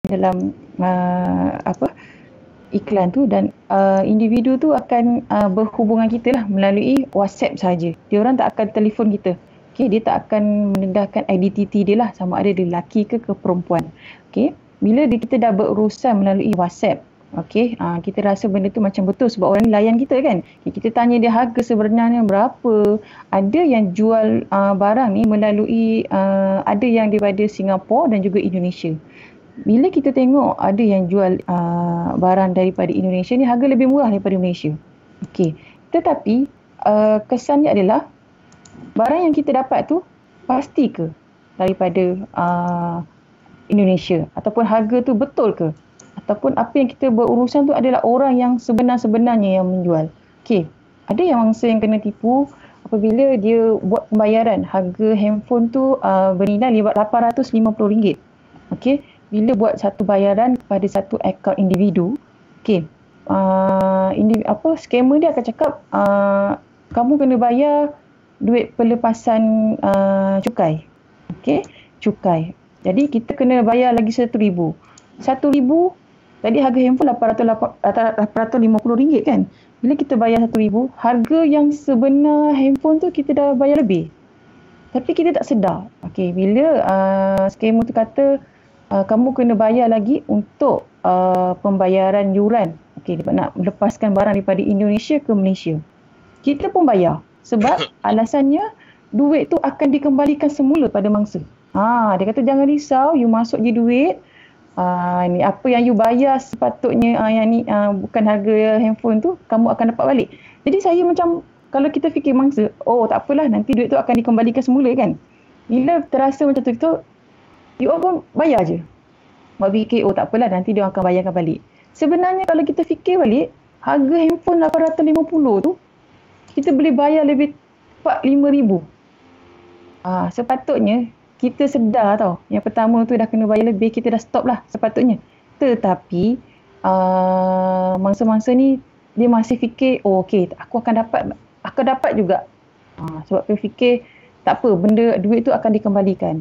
dalam iklan tu, dan individu tu akan berhubungan kita lah melalui WhatsApp saja. Dia orang tak akan telefon kita. Okay, dia tak akan mendedahkan identiti dia lah, sama ada dia lelaki ke perempuan. Okay, bila kita dah berurusan melalui WhatsApp, okay, kita rasa benda tu macam betul sebab orang ni layan kita kan. Okay, kita tanya dia harga sebenarnya berapa. Ada yang jual barang ni melalui ada yang daripada Singapura dan juga Indonesia. Bila kita tengok ada yang jual barang daripada Indonesia ni harga lebih murah daripada Malaysia. Okey. Tetapi kesannya adalah barang yang kita dapat tu pasti ke daripada Indonesia, ataupun harga tu betul ke, ataupun apa yang kita berurusan tu adalah orang yang sebenar-sebenarnya yang menjual. Okey. Ada yang mangsa yang kena tipu apabila dia buat pembayaran harga handphone tu bernilai RM850. Okey. Bila buat satu bayaran kepada satu akaun individu, okey, scammer dia akan cakap kamu kena bayar duit pelepasan cukai. Okey, cukai. Jadi kita kena bayar lagi RM1,000. RM1,000, tadi harga handphone RM850 kan. Bila kita bayar RM1,000, harga yang sebenar handphone tu kita dah bayar lebih. Tapi kita tak sedar. Okey, bila scammer tu kata kamu kena bayar lagi untuk pembayaran yuran. Okey, dia nak melepaskan barang daripada Indonesia ke Malaysia. Kita pun bayar sebab alasannya duit tu akan dikembalikan semula pada mangsa. Dia kata jangan risau, you masuk je duit. Ni apa yang you bayar sepatutnya yang ni bukan harga handphone tu, kamu akan dapat balik. Jadi saya macam, kalau kita fikir mangsa, tak apalah, nanti duit tu akan dikembalikan semula kan. Bila terasa macam tu, you all pun bayar je. Buat fikir, tak apalah, nanti dia akan bayarkan balik. Sebenarnya kalau kita fikir balik, harga handphone RM850 tu, kita boleh bayar lebih cepat RM5,000. Sepatutnya, kita sedar tau. Yang pertama tu dah kena bayar lebih, kita dah stop lah sepatutnya. Tetapi, mangsa-mangsa ni, dia masih fikir, okey, aku akan dapat juga. Sebab dia fikir, tak apa, duit tu akan dikembalikan.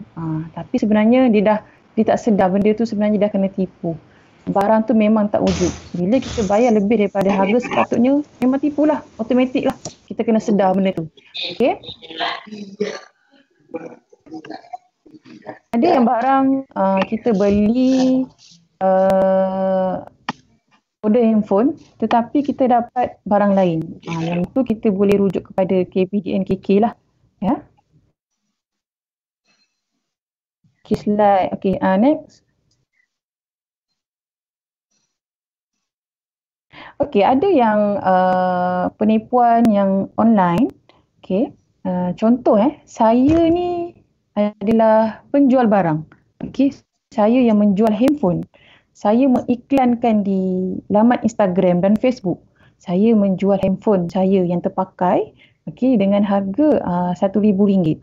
Tapi sebenarnya dia tak sedar benda tu sebenarnya dah kena tipu. Barang tu memang tak wujud. Bila kita bayar lebih daripada harga sepatutnya, memang tipu lah, automatik lah. Kita kena sedar benda tu. Okay? Ada yang barang kita beli order handphone, tetapi kita dapat barang lain. Yang tu kita boleh rujuk kepada KPDN KK lah. Ya. Okay, slide. Okay, next. Okay, ada yang penipuan yang online. Okay, contoh saya ni adalah penjual barang. Okay, saya yang menjual handphone. Saya mengiklankan di laman Instagram dan Facebook. Saya menjual handphone saya yang terpakai, okay, dengan harga RM1,000.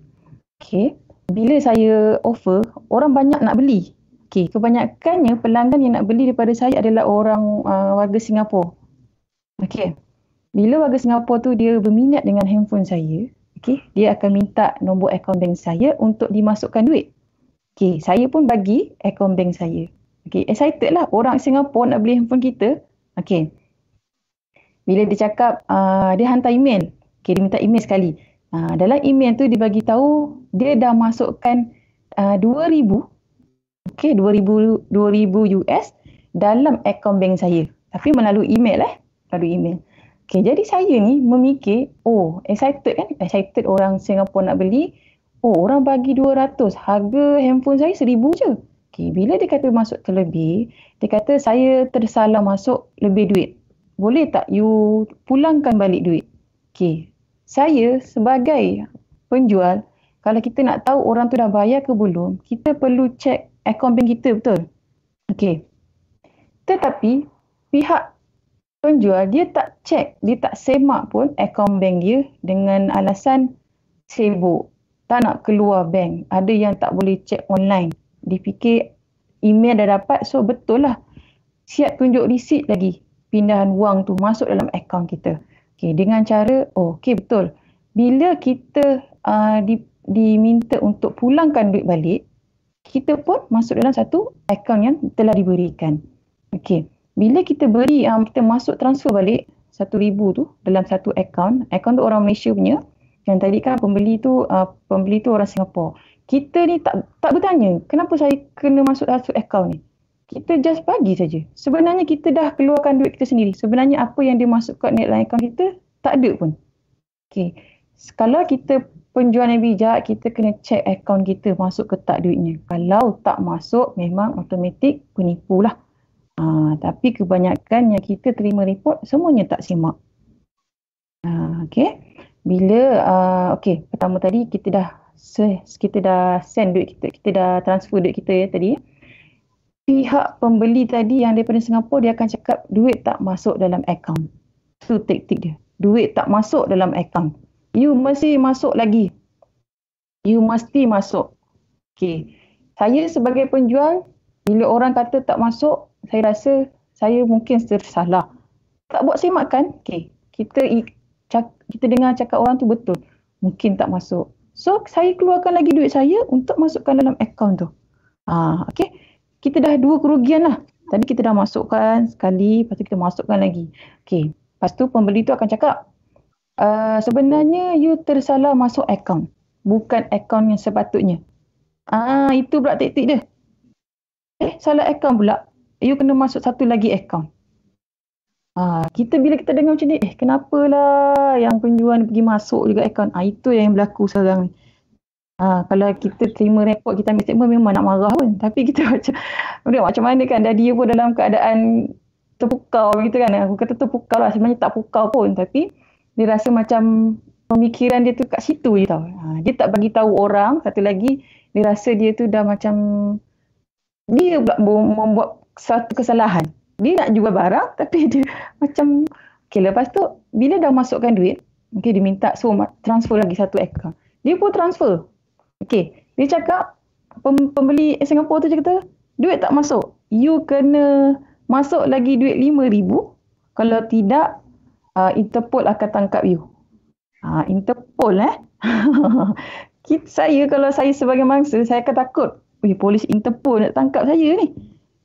Okay, bila saya offer, orang banyak nak beli. Okay, kebanyakannya pelanggan yang nak beli daripada saya adalah orang warga Singapura. Okay, bila warga Singapura tu dia berminat dengan handphone saya, okay, dia akan minta nombor akaun bank saya untuk dimasukkan duit. Okay, saya pun bagi akaun bank saya. Okay, excited lah orang Singapura nak beli handphone kita. Okay, bila dia cakap, dia hantar email. Okay, dia minta email sekali. Dalam email tu dia bagi tahu dia dah masukkan 2,000, okay, 2,000 US dalam akaun bank saya. Tapi melalui email melalui email. Okay, jadi saya ni memikir, excited kan? Excited orang Singapura nak beli. Orang bagi 200, harga handphone saya 1,000 je. Okay, bila dia kata masuk terlebih, dia kata saya tersalah masuk lebih duit. Boleh tak you pulangkan balik duit? Okay, saya sebagai penjual, kalau kita nak tahu orang tu dah bayar ke belum, kita perlu cek akaun bank kita, betul? Okay. Tetapi pihak penjual dia tak cek, dia tak semak pun akaun bank dia dengan alasan sibuk, tak nak keluar bank. Ada yang tak boleh cek online. Dia fikir email dah dapat, so betul lah. Siap tunjuk resit lagi pindahan wang tu masuk dalam akaun kita. Okay, dengan cara, okay, betul. Bila kita diminta untuk pulangkan duit balik, kita pun masuk dalam satu akaun yang telah diberikan. Okey, bila kita beri, kita masuk transfer balik 1,000 tu dalam satu akaun tu orang Malaysia punya. Yang tadi kan pembeli tu orang Singapura. Kita ni tak bertanya, kenapa saya kena masuk satu akaun ni? Kita just bagi saja. Sebenarnya kita dah keluarkan duit kita sendiri. Sebenarnya apa yang dia masukkan dalam akaun kita tak ada pun. Okey. Kalau kita penjual yang bijak, kita kena check akaun kita masuk ke tak duitnya. Kalau tak masuk, memang automatik penipu lah. Tapi kebanyakan yang kita terima report, semuanya tak simak. Okey. Pertama tadi kita dah send duit kita dah transfer duit kita ya tadi. Pihak pembeli tadi yang daripada Singapura, dia akan cakap duit tak masuk dalam akaun. Itu taktik dia. Duit tak masuk dalam akaun. You mesti masuk lagi. You mesti masuk. Okey. Saya sebagai penjual, bila orang kata tak masuk, saya rasa saya mungkin tersalah. Tak buat semakan. Okey. Kita dengar cakap orang tu betul. Mungkin tak masuk. So, saya keluarkan lagi duit saya untuk masukkan dalam akaun tu. Okey. Kita dah 2 kerugian lah. Tadi kita dah masukkan sekali, lepas tu kita masukkan lagi. Okey. Lepas tu pembeli tu akan cakap, sebenarnya you tersalah masuk akaun. Bukan akaun yang sepatutnya. Itu pula taktik dia. Salah akaun pula. You kena masuk satu lagi akaun. Bila kita dengar macam ni, kenapalah yang penjual ni pergi masuk juga akaun. Itu yang berlaku sekarang ni. Kalau kita terima report, kita ambil statement, memang nak marah pun. Tapi kita macam mana kan, dah dia pun dalam keadaan terpukau gitu kan. Aku kata terpukau lah, sebenarnya tak pukau pun. Tapi dia rasa macam pemikiran dia tu kat situ je tau. Dia tak bagi tahu orang. Satu lagi, dia rasa dia tu dah macam dia membuat satu kesalahan. Dia nak jual barang tapi dia macam lepas tu bila dah masukkan duit, dia minta transfer lagi satu akaun. Dia pun transfer. Dia cakap pembeli Singapura tu kata duit tak masuk. You kena masuk lagi duit 5,000. Kalau tidak, Interpol akan tangkap you. Interpol saya kalau saya sebagai mangsa, saya akan takut. Polis Interpol nak tangkap saya ni.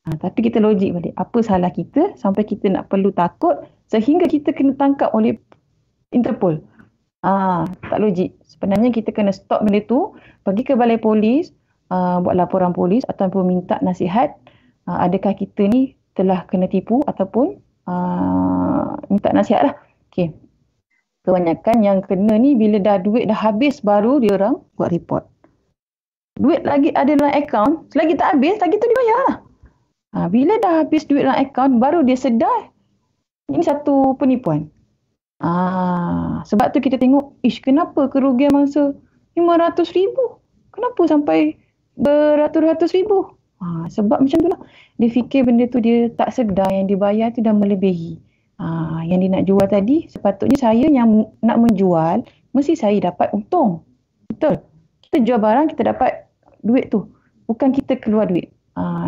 Tapi kita logik balik. Apa salah kita sampai kita nak perlu takut sehingga kita kena tangkap oleh Interpol? Tak logik. Sebenarnya kita kena stop benda tu, pergi ke balai polis, buat laporan polis ataupun minta nasihat. Adakah kita ni telah kena tipu ataupun minta nasihat lah. Okey. Kebanyakan yang kena ni bila dah duit dah habis baru dia orang buat report. Duit lagi ada dalam akaun, selagi tak habis, lagi tu dibayar lah. Bila dah habis duit dalam akaun, baru dia sedar ini satu penipuan. Sebab tu kita tengok, kenapa kerugian mangsa 500,000? Kenapa sampai beratus-ratus ribu? Sebab macam tu lah. Dia fikir benda tu dia tak sedar yang dibayar tu dah melebihi. Yang dia nak jual tadi, sepatutnya saya yang nak menjual, mesti saya dapat untung. Betul. Kita jual barang, kita dapat duit tu. Bukan kita keluar duit.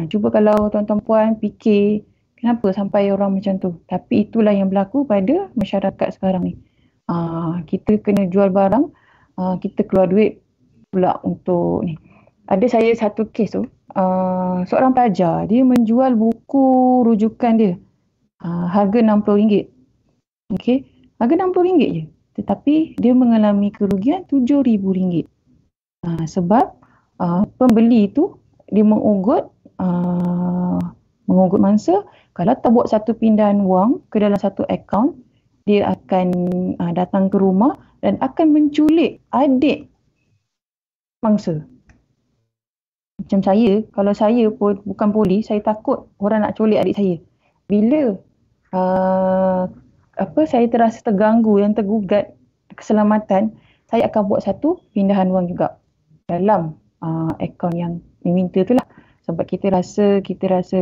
Cuba kalau tuan-tuan puan fikir kenapa sampai orang macam tu. Tapi itulah yang berlaku pada masyarakat sekarang ni. Kita kena jual barang, kita keluar duit pula untuk ni. Ada saya satu kes tu, seorang pelajar, dia menjual buku rujukan dia. Harga RM60. Okey, harga RM60 je. Tetapi dia mengalami kerugian RM7,000. Sebab pembeli tu dia mengugut mangsa, kalau tak buat satu pindahan wang ke dalam satu akaun, dia akan datang ke rumah dan akan menculik adik mangsa. Macam saya, kalau saya pun bukan polis, saya takut orang nak culik adik saya. Bila saya terasa terganggu dan tergugat keselamatan, saya akan buat satu pindahan wang juga dalam akaun yang diminta tu lah. Sebab kita rasa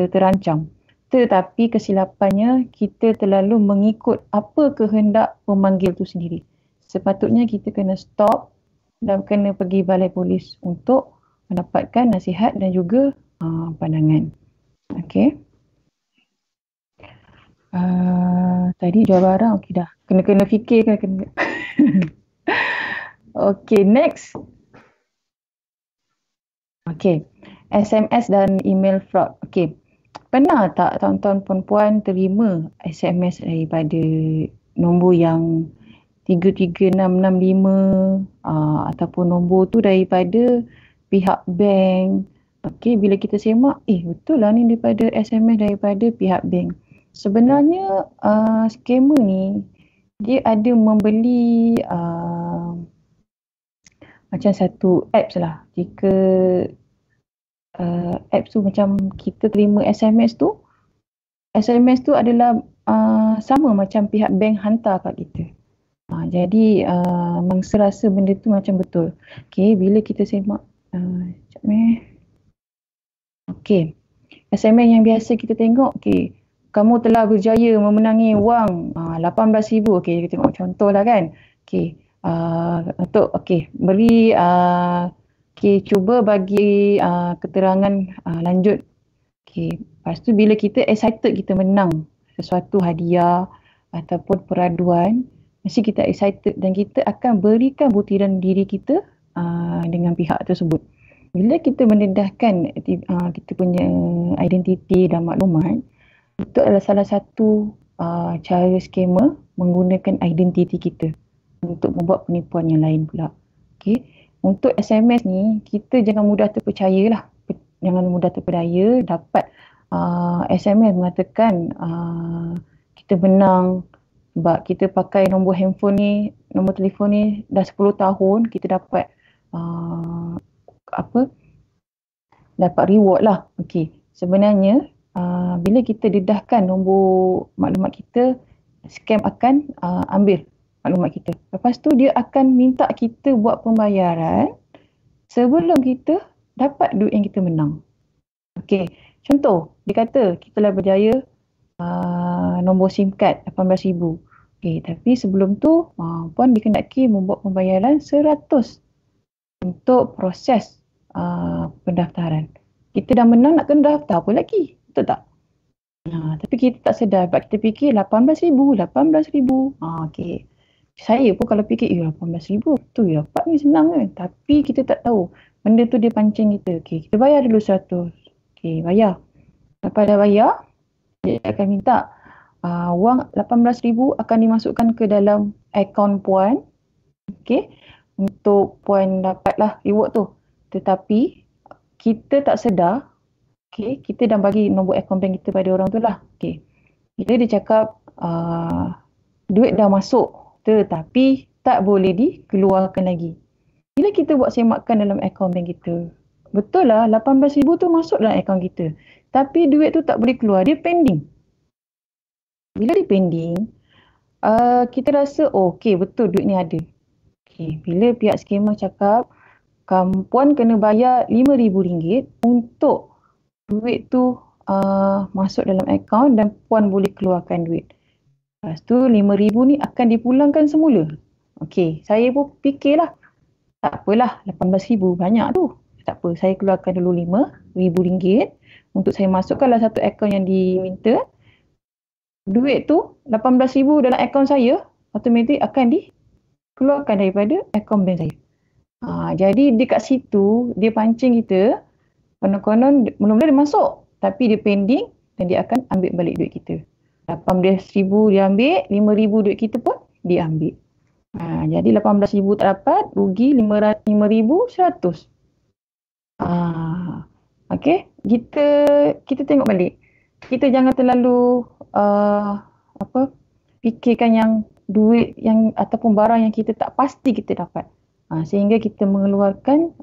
terancam. Tetapi kesilapannya kita terlalu mengikut apa kehendak pemanggil tu sendiri. Sepatutnya kita kena stop dan kena pergi balai polis untuk mendapatkan nasihat dan juga pandangan. Okey. Tadi jual barang, okey dah. Kena fikir, kena. Okey, next. Okey. SMS dan email fraud. Okey. Pernah tak tuan-tuan perempuan terima SMS daripada nombor yang 33665 ataupun nombor tu daripada pihak bank. Okey, bila kita semak, betul lah ni daripada SMS daripada pihak bank. Sebenarnya scammer ni dia ada membeli macam satu apps lah. Jika apps tu macam kita terima SMS tu adalah sama macam pihak bank hantar kat kita. Jadi mangsa rasa benda tu macam betul. Okey, bila kita semak sekejap ni. Okey. SMS yang biasa kita tengok, okey, kamu telah berjaya memenangi wang 18,000. Okey, kita tengok contoh lah kan. Okey. Beri cuba bagi keterangan lanjut. Okey, lepas tu bila kita excited kita menang sesuatu hadiah ataupun peraduan, mesti kita excited dan kita akan berikan butiran diri kita dengan pihak tersebut. Bila kita mendedahkan kita punya identiti dan maklumat, itu adalah salah satu cara scammer menggunakan identiti kita untuk membuat penipuan yang lain pula. Okay. Untuk SMS ni, kita jangan mudah terpercaya lah. Jangan mudah terpedaya. Dapat SMS mengatakan kita menang sebab kita pakai nombor handphone ni, nombor telefon ni dah 10 tahun, kita dapat dapat reward lah. Okey. Sebenarnya bila kita dedahkan nombor maklumat kita, scam akan ambil maklumat kita. Lepas tu dia akan minta kita buat pembayaran sebelum kita dapat duit yang kita menang. Okey. Contoh, dia kata kita telah berjaya nombor SIM card 18,000. Okey, tapi sebelum tu puan dikendaki membuat pembayaran 100 untuk proses pendaftaran. Kita dah menang, nak kena daftar apa lagi? Betul tak? Tapi kita tak sedar sebab kita fikir 18,000. Okey. Saya pun kalau fikir 18,000 tu dapat ni senang kan. Tapi kita tak tahu benda tu dia pancing kita. Okey, kita bayar dulu 100. Okey, bayar. Lepas dah bayar, dia akan minta wang 18,000 akan dimasukkan ke dalam akaun puan. Okey, untuk puan dapatlah reward tu. Tetapi kita tak sedar, okey, kita dah bagi nombor akaun bank kita pada orang tu lah. Okey. Bila dia cakap duit dah masuk tetapi tak boleh dikeluarkan lagi. Bila kita buat semakan dalam akaun bank kita, betul lah 18,000 tu masuk dalam akaun kita. Tapi duit tu tak boleh keluar, dia pending. Bila dia pending, kita rasa okey betul duit ni ada. Okey, bila pihak scammer cakap puan kena bayar RM5,000 untuk duit tu masuk dalam akaun dan puan boleh keluarkan duit. Lepas tu RM5,000 ni akan dipulangkan semula. Okey, saya pun fikirlah, tak apalah 18,000 banyak tu. Tak apa, saya keluarkan dulu RM5,000 untuk saya masukkanlah satu akaun yang diminta. Duit tu 18,000 dalam akaun saya automatik akan dikeluarkan daripada akaun bank saya. Jadi dekat situ dia pancing kita, konon-konon mula-mula dia masuk tapi dia pending dan dia akan ambil balik duit kita. 18,000 dia ambil, 5,000 duit kita pun dia ambil. Jadi 18,000 tak dapat, rugi 5,100. Okey, kita tengok balik. Kita jangan terlalu fikirkan yang duit yang ataupun barang yang kita tak pasti kita dapat. Sehingga kita mengeluarkan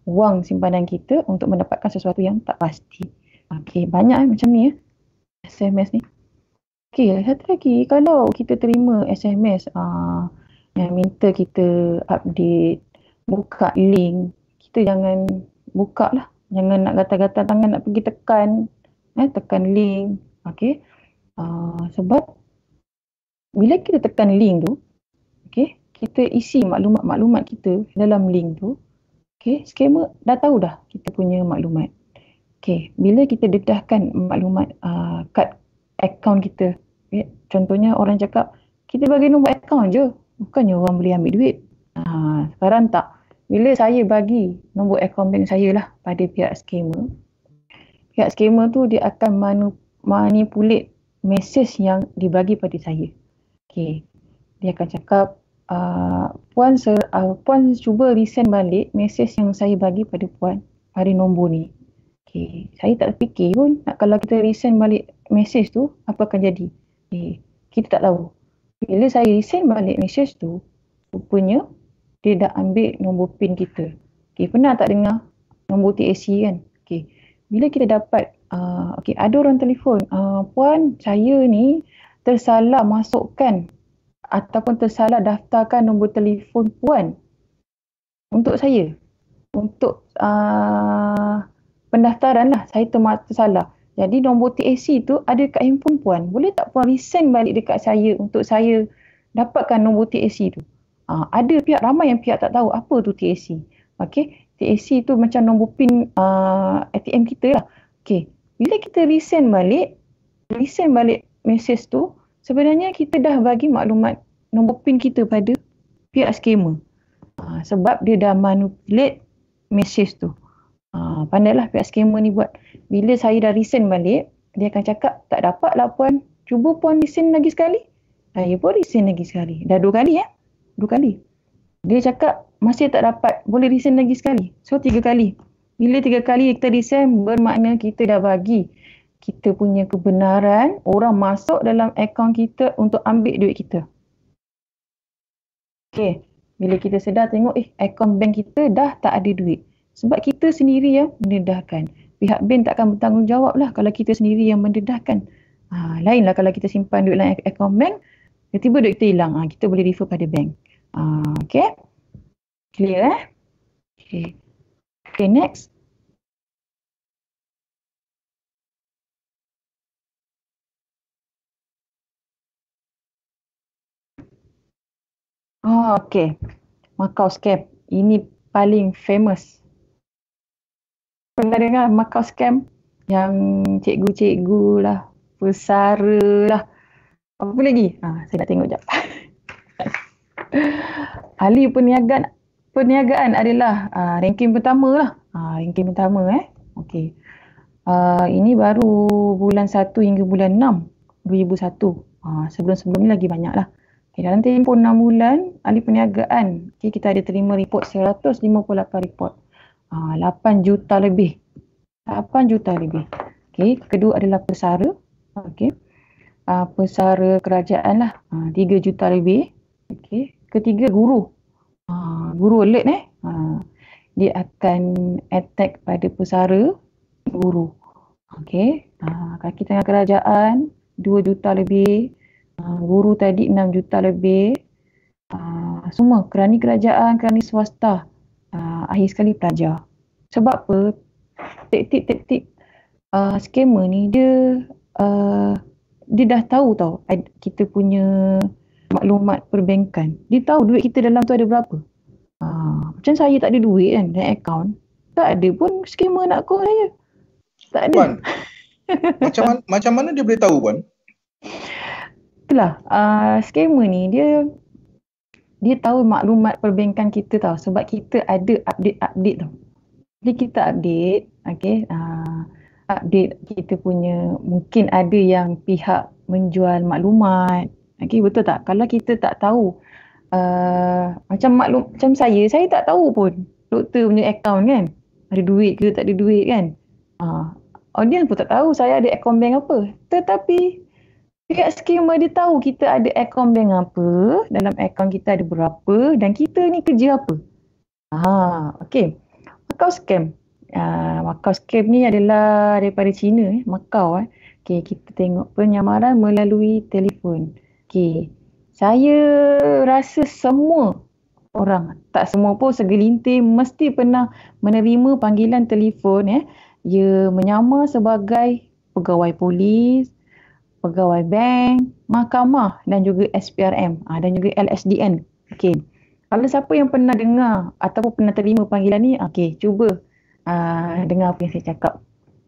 wang simpanan kita untuk mendapatkan sesuatu yang tak pasti. Okey, banyak macam ni SMS ni. Okey, satu lagi, kalau kita terima SMS yang minta kita update, buka link, kita jangan buka lah. Jangan nak gatal-gatal tangan nak pergi tekan link. Okey. Sebab bila kita tekan link tu, okey, kita isi maklumat kita dalam link tu, okey, scammer dah tahu dah kita punya maklumat. Okey, bila kita dedahkan maklumat kad akaun kita, okay, contohnya orang cakap kita bagi nombor akaun je, bukannya orang boleh ambil duit. Sekarang tak. bila saya bagi nombor akaun bank saya lah pada pihak scammer tu dia akan manipulate mesej yang dibagi pada saya. Okay. Dia akan cakap, Puan cuba resend balik mesej yang saya bagi pada Puan pada nombor ni. Okay. Saya tak fikir pun kalau kita resend balik mesej tu, apa akan jadi. Okay. Kita tak tahu. Bila saya resend balik mesej tu, rupanya dia dah ambil nombor PIN kita. Okay. Pernah tak dengar nombor TAC kan? Okay. Bila kita dapat, ada orang telefon, Puan, saya ni tersalah masukkan ataupun tersalah daftarkan nombor telefon Puan untuk saya. Untuk pendaftaran lah, saya tersalah. Jadi nombor TAC tu ada kat handphone Puan. Boleh tak Puan resend balik dekat saya untuk saya dapatkan nombor TAC tu? Ada ramai yang pihak tak tahu apa tu TAC. Okay, TAC tu macam nombor PIN ATM kita lah. Okay, bila kita resend balik mesej tu, sebenarnya kita dah bagi maklumat nombor PIN kita pada pihak scammer. Sebab dia dah manipulate mesej tu. Pandailah pihak scammer ni buat. Bila saya dah resend balik, dia akan cakap, tak dapat lah Puan. Cuba Puan resend lagi sekali. Saya pun resend lagi sekali. Dah 2 kali 2 kali. Dia cakap, masih tak dapat. Boleh resend lagi sekali. So 3 kali. Bila 3 kali kita resend, bermakna kita dah bagi kita punya kebenaran orang masuk dalam akaun kita untuk ambil duit kita. Okay. Bila kita sedar tengok, akaun bank kita dah tak ada duit. Sebab kita sendiri yang mendedahkan. Pihak bank takkan bertanggungjawab lah kalau kita sendiri yang mendedahkan. Lainlah kalau kita simpan duit dalam akaun bank, tiba-tiba duit kita hilang. Kita boleh refer pada bank. Okay. Clear Okay. Okay, next. Okay. Macau scam. Ini paling famous. Pernah dengar Macau scam? Yang cikgu-cikgu lah, pesara lah. Apa lagi? Saya nak tengok sekejap. Ahli perniagaan adalah ranking pertama lah. Ranking pertama Okay. Ini baru bulan 1 hingga bulan 6 2001. Sebelum-sebelum ni lagi banyak lah. Okay, dalam tempoh 6 bulan, ahli perniagaan, kita ada terima report 158 report. 8 juta lebih. 8 juta lebih. Okay, kedua adalah pesara. Okay. Pesara kerajaan lah. 3 juta lebih. Okay. Ketiga guru. Guru alert dia akan attack pada pesara guru. Okay. Kaki tangan kerajaan 2 juta lebih. Guru tadi 6 juta lebih. Semua kerani kerajaan, kerani swasta. Akhir sekali pelajar. Sebab apa? Taktik-taktik scammer ni dia dah tahu tau kita punya maklumat perbankan. Dia tahu duit kita dalam tu ada berapa. Macam saya tak ada duit kan dalam akaun. Tak ada pun scammer nak call saya. Tak ada. Puan, macam mana dia boleh tahu Puan? Itulah, scammer ni dia tahu maklumat perbankan kita tau. Sebab kita ada update tau. Jadi kita update, okay, update kita punya, mungkin ada yang pihak menjual maklumat. Okay, betul tak? Kalau kita tak tahu, macam saya tak tahu pun doktor punya akaun kan. Ada duit ke tak ada duit kan. Audience pun tak tahu saya ada akaun bank apa. Tetapi pihak scammer dia tahu kita ada akaun bank apa, dalam akaun kita ada berapa dan kita ni kerja apa. Okay. Macau scam. Macau scam ni adalah daripada China, Macau. Okay, kita tengok penyamaran melalui telefon. Okay. Saya rasa semua orang, tak semua pun, segelintir mesti pernah menerima panggilan telefon. Ia menyamar sebagai pegawai polis, pegawai bank, mahkamah dan juga SPRM dan juga LSDN. Okay. Kalau siapa yang pernah dengar ataupun pernah terima panggilan ni, okay, cuba dengar apa yang saya cakap.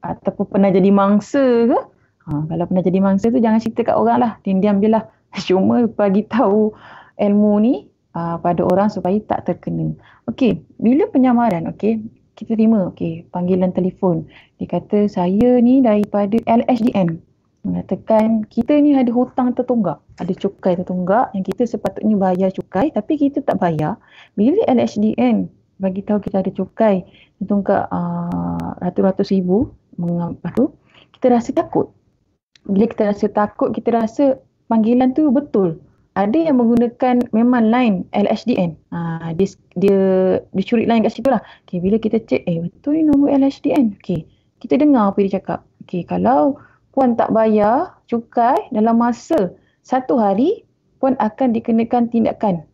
Ataupun pernah jadi mangsa ke? Kalau pernah jadi mangsa tu jangan cerita kat orang lah. Diam-diam je lah. Cuma bagi tahu ilmu ni pada orang supaya tak terkena. Okey, bila penyamaran, okey, kita terima panggilan telefon. Dia kata saya ni daripada LHDN. Mengatakan kita ni ada hutang tertunggak, ada cukai tertunggak yang kita sepatutnya bayar cukai tapi kita tak bayar. Bila LHDN bagi tahu kita ada cukai tertunggak ratus-ratus ribu, lepas tu kita rasa takut. Bila kita rasa takut, kita rasa panggilan tu betul. Ada yang menggunakan memang line LHDN. Dia curi line kat situ lah. Okay, bila kita cek, betul ni nombor LHDN. Okay, kita dengar apa dia cakap. Okay, kalau puan tak bayar cukai dalam masa 1 hari, puan akan dikenakan tindakan.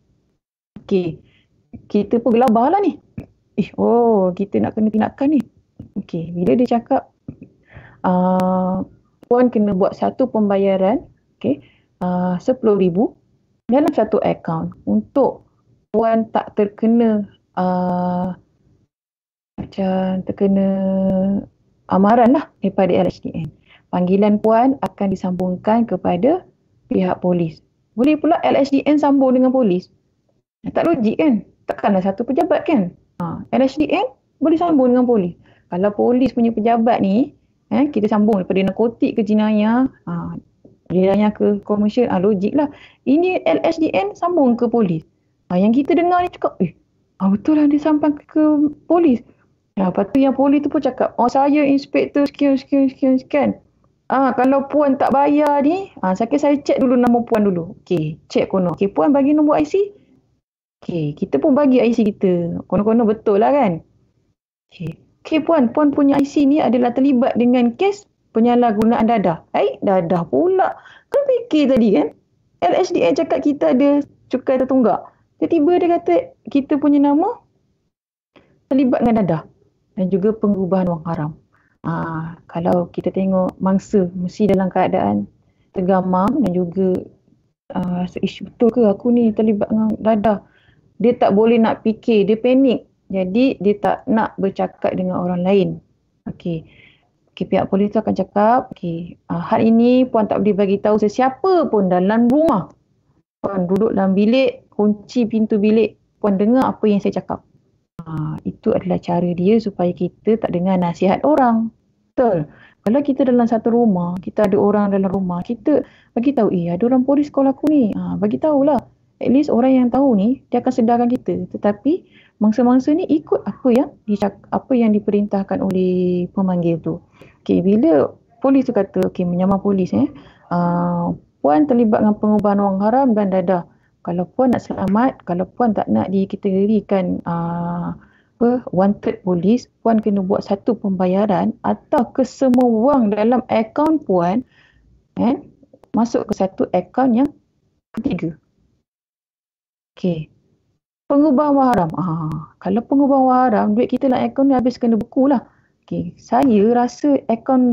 Okay, kita pun gelabah lah ni. Kita nak kena tindakan ni. Okay, bila dia cakap, puan kena buat satu pembayaran, RM10,000 dalam satu akaun untuk puan tak terkena macam terkena amaran lah daripada LHDN. Panggilan puan akan disambungkan kepada pihak polis. Boleh pula LHDN sambung dengan polis. Tak logik kan? Takkanlah satu pejabat kan? LHDN boleh sambung dengan polis. Kalau polis punya pejabat ni, kita sambung daripada narkotik ke jenayah, jenayah ke komersial, logik lah. Ini LHDN sambung ke polis. Yang kita dengar ni cakap, betul lah dia sampai ke polis. Lepas tu yang polis tu pun cakap, saya inspektor sekian. Kalau puan tak bayar ni, saya cek dulu nama puan dulu. Okey, cek kono. Okey, puan bagi nombor IC. Okey, kita pun bagi IC kita. Kono-kono betul lah kan? Okey, puan punya IC ni adalah terlibat dengan kes penyalahgunaan dadah. Dadah pula. Kau fikir tadi kan? LHDN cakap kita ada cukai tertunggak. Tiba-tiba dia kata kita punya nama terlibat dengan dadah dan juga pengubahan wang haram. Kalau kita tengok mangsa mesti dalam keadaan tergamam dan juga rasa betul ke aku ni terlibat dengan dadah. Dia tak boleh nak fikir, dia panik. Jadi dia tak nak bercakap dengan orang lain. Okey, pihak polis tu akan cakap, hari ini puan tak boleh bagi tahu sesiapa pun dalam rumah. Puan duduk dalam bilik, kunci pintu bilik, puan dengar apa yang saya cakap. Itu adalah cara dia supaya kita tak dengar nasihat orang. Betul. Kalau kita dalam satu rumah, kita ada orang dalam rumah, kita bagi tahu, ada orang polis call aku ni. Bagi tahulah. At least orang yang tahu ni, dia akan sedarkan kita. Tetapi mangsa-mangsa ni ikut apa yang diperintahkan oleh pemanggil tu. Bila polis tu kata, menyamar polis, puan terlibat dengan pengubahan wang haram dan dadah. Kalau puan nak selamat, kalau puan tak nak dikategorikan wanted polis, puan kena buat satu pembayaran atau kesemua wang dalam akaun puan masuk ke satu akaun yang ketiga. Pengubahan wang haram. Kalau pengubahan wang haram, duit kita dalam akaun ni habis kena buku lah. Saya rasa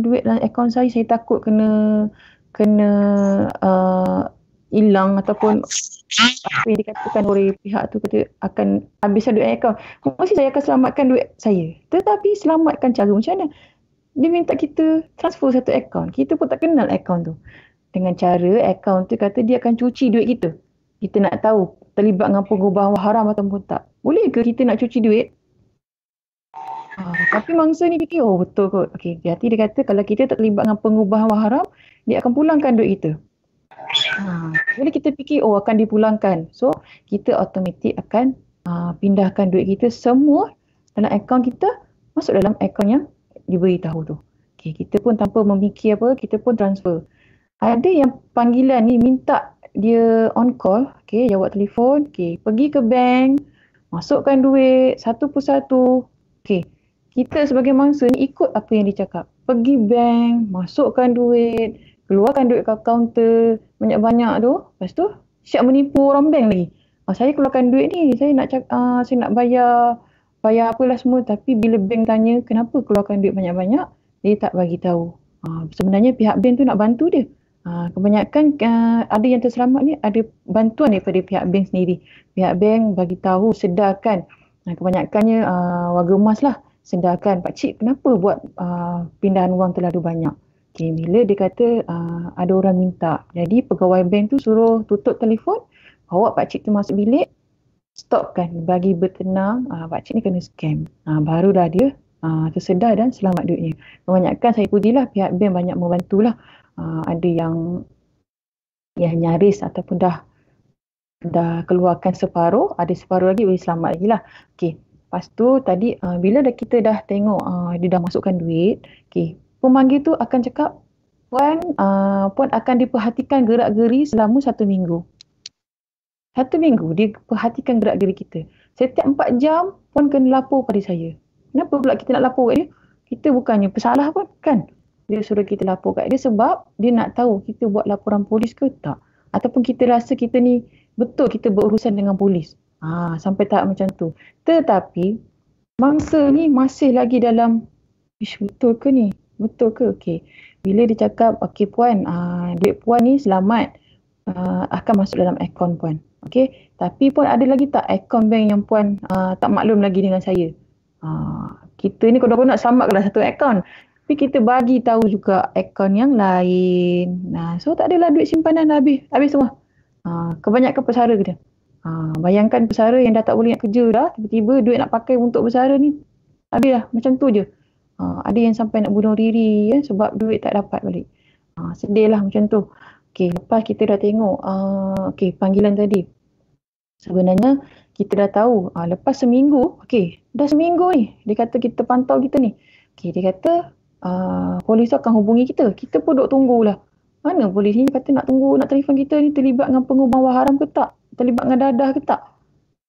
duit dalam akaun saya takut kena hilang ataupun apa yang dikatakan oleh pihak tu kata akan habiskan duit akaun. Mesti saya akan selamatkan duit saya. Tetapi selamatkan cara macam mana? Dia minta kita transfer satu akaun. Kita pun tak kenal akaun tu. Dengan cara akaun tu kata dia akan cuci duit kita. Kita nak tahu terlibat dengan pengubahan wang haram ataupun tak. Boleh ke kita nak cuci duit? Tapi mangsa ni fikir, betul kot. Hati dia kata kalau kita tak terlibat dengan pengubahan wang haram, dia akan pulangkan duit kita. Bila kita fikir, akan dipulangkan. So, kita automatik akan pindahkan duit kita semua dalam akaun kita, masuk dalam akaun yang diberitahu tu. Kita pun tanpa memikir apa, kita pun transfer. Ada yang panggilan ni minta dia on call, jawab telefon, pergi ke bank, masukkan duit satu persatu. Kita sebagai mangsa ni ikut apa yang dia cakap. Pergi bank, masukkan duit, keluarkan duit kat kaunter banyak-banyak tu. Lepas tu siap menipu orang bank lagi. Saya keluarkan duit ni, saya nak bayar apalah semua, tapi bila bank tanya kenapa keluarkan duit banyak-banyak, dia tak bagi tahu. Sebenarnya pihak bank tu nak bantu dia. Kebanyakan ada yang terselamat ni ada bantuan daripada pihak bank sendiri. Pihak bank bagi tahu, sedarkan. Kebanyakannya warga emas lah, sedarkan, pakcik kenapa buat pindahan wang terlalu banyak. Bila dia kata ada orang minta, jadi pegawai bank tu suruh tutup telefon, bawa pakcik tu masuk bilik, stopkan, bagi bertenang, pakcik ni kena scam. Barulah dia tersedar dan selamat duitnya. Kebanyakan saya pujilah pihak bank banyak membantulah. Ada yang nyaris ataupun dah keluarkan separuh, ada separuh lagi boleh selamat lagi lah. Okey. Lepas tu tadi bila kita dah tengok dia dah masukkan duit, okey, pemanggil tu akan cakap, Puan akan diperhatikan gerak-geri selama 1 minggu. 1 minggu dia perhatikan gerak-geri kita. Setiap 4 jam Puan kena lapor pada saya. Kenapa pula kita nak lapor kat dia? Kita bukannya pesalah pun kan. Dia suruh kita lapor kat dia sebab dia nak tahu kita buat laporan polis ke tak. Ataupun kita rasa kita ni betul kita berurusan dengan polis. Sampai tahap macam tu. Tetapi mangsa ni masih lagi dalam betul ke ni? Betul ke? Okey. Bila dia cakap, okey Puan, duit Puan ni selamat akan masuk dalam akaun Puan. Okey. Tapi Puan ada lagi tak akaun bank yang Puan tak maklum lagi dengan saya? Kita ni kalau nak selamatkanlah satu akaun. Tapi kita bagi tahu juga akaun yang lain. So tak adalah duit simpanan dah habis semua. Kebanyakan pesara kita. Bayangkan pesara yang dah tak boleh nak kerja dah, tiba-tiba duit nak pakai untuk pesara ni habis dah, macam tu je. Ada yang sampai nak bunuh diri sebab duit tak dapat balik. Sedih lah macam tu. Okey, lepas kita dah tengok panggilan tadi. Sebenarnya kita dah tahu lepas seminggu, dah seminggu ni dia kata kita pantau kita ni. Dia kata polis akan hubungi kita. Kita pun duk tunggulah. Mana polis ni kata nak telefon kita ni terlibat dengan pengubahan wang haram ke tak? Terlibat dengan dadah ke tak?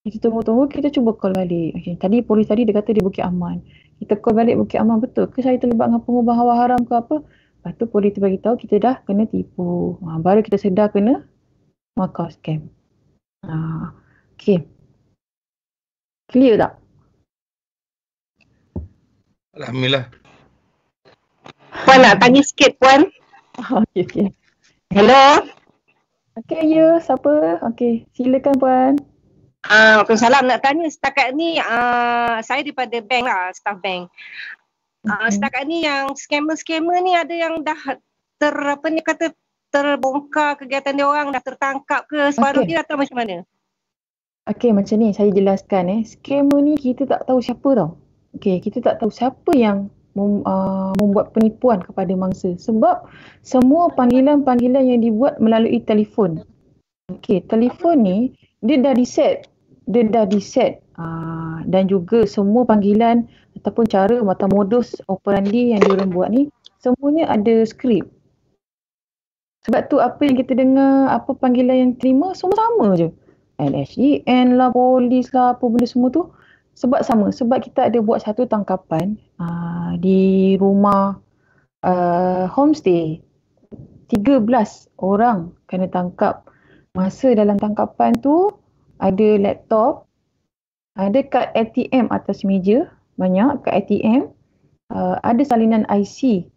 Kita tunggu-tunggu, kita cuba call balik. Tadi polis tadi dia kata di Bukit Aman. Kita call balik Bukit Aman, betul ke saya terlibat dengan pengubahan wang haram ke apa? Lepas tu polis tu bagi tahu kita dah kena tipu. Baru kita sedar kena markah scam. Okey. Clear tak? Alhamdulillah. Puan nak tanya sikit Puan. Okey. Hello. Okey, ya, siapa? Okey, silakan Puan. Waalaikumsalam. Nak tanya setakat ni saya daripada bank lah, staff bank. Setakat ni yang scammer ni ada yang dah terbongkar kegiatan dia orang, dah tertangkap ke separuh dia atau macam mana? Okey, macam ni saya jelaskan scammer ni kita tak tahu siapa tau. Okey, kita tak tahu siapa yang membuat penipuan kepada mangsa sebab semua panggilan-panggilan yang dibuat melalui telefon. Okey, telefon ni dia dah di-set. Dan juga semua panggilan ataupun cara atau modus operandi yang diorang buat ni semuanya ada skrip. Sebab tu apa yang kita dengar, apa panggilan yang terima semua sama je. LHDN lah, polis lah, apa benda semua tu sebab sama. Sebab kita ada buat satu tangkapan di rumah homestay. 13 orang kena tangkap. Masa dalam tangkapan tu ada laptop, ada kad ATM atas meja, banyak kad ATM, ada salinan IC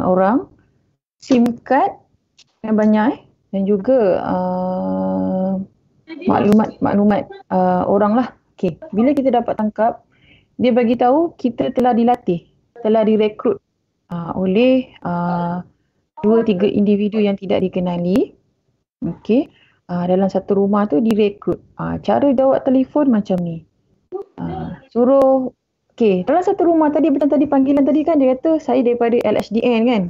orang, SIM card yang banyak dan juga maklumat orang lah. Okey, bila kita dapat tangkap, dia bagi tahu kita telah dilatih, telah direkrut oleh 2-3 individu yang tidak dikenali. Okey, dalam satu rumah tu direkrut. Cara jawab telefon macam ni. Suruh dalam satu rumah tadi, macam tadi panggilan tadi kan dia kata saya daripada LHDN kan.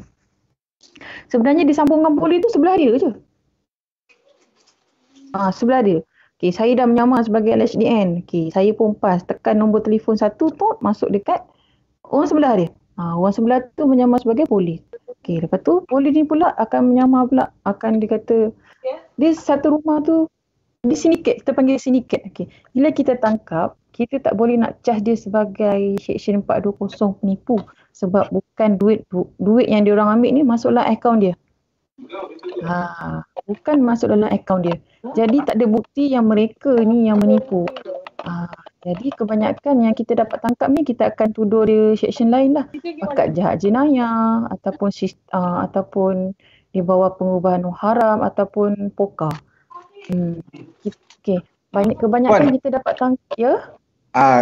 Sebenarnya disambungkan polis tu sebelah dia je. Sebelah dia. Okey, saya dah menyamar sebagai LHDN. Okey, saya pun pas tekan nombor telefon 1 tu masuk dekat orang sebelah dia. Orang sebelah tu menyamar sebagai polis. Okey, lepas tu polis ni pula akan menyamar pula, akan dia kata dia satu rumah tu di sindiket, kita panggil sindiket. Okey, bila kita tangkap, kita tak boleh nak cas dia sebagai Seksyen 420 penipu sebab bukan duit yang dia orang ambil ni masuklah akaun dia. Bukan masuk dalam akaun dia. Jadi tak ada bukti yang mereka ni yang menipu. Jadi kebanyakan yang kita dapat tangkap ni kita akan tuduh dia seksyen lain lah. Pakat jahat jenayah ataupun di bawah pengubahan haram ataupun poka. Okey. Kebanyakan kita dapat tangkap ya.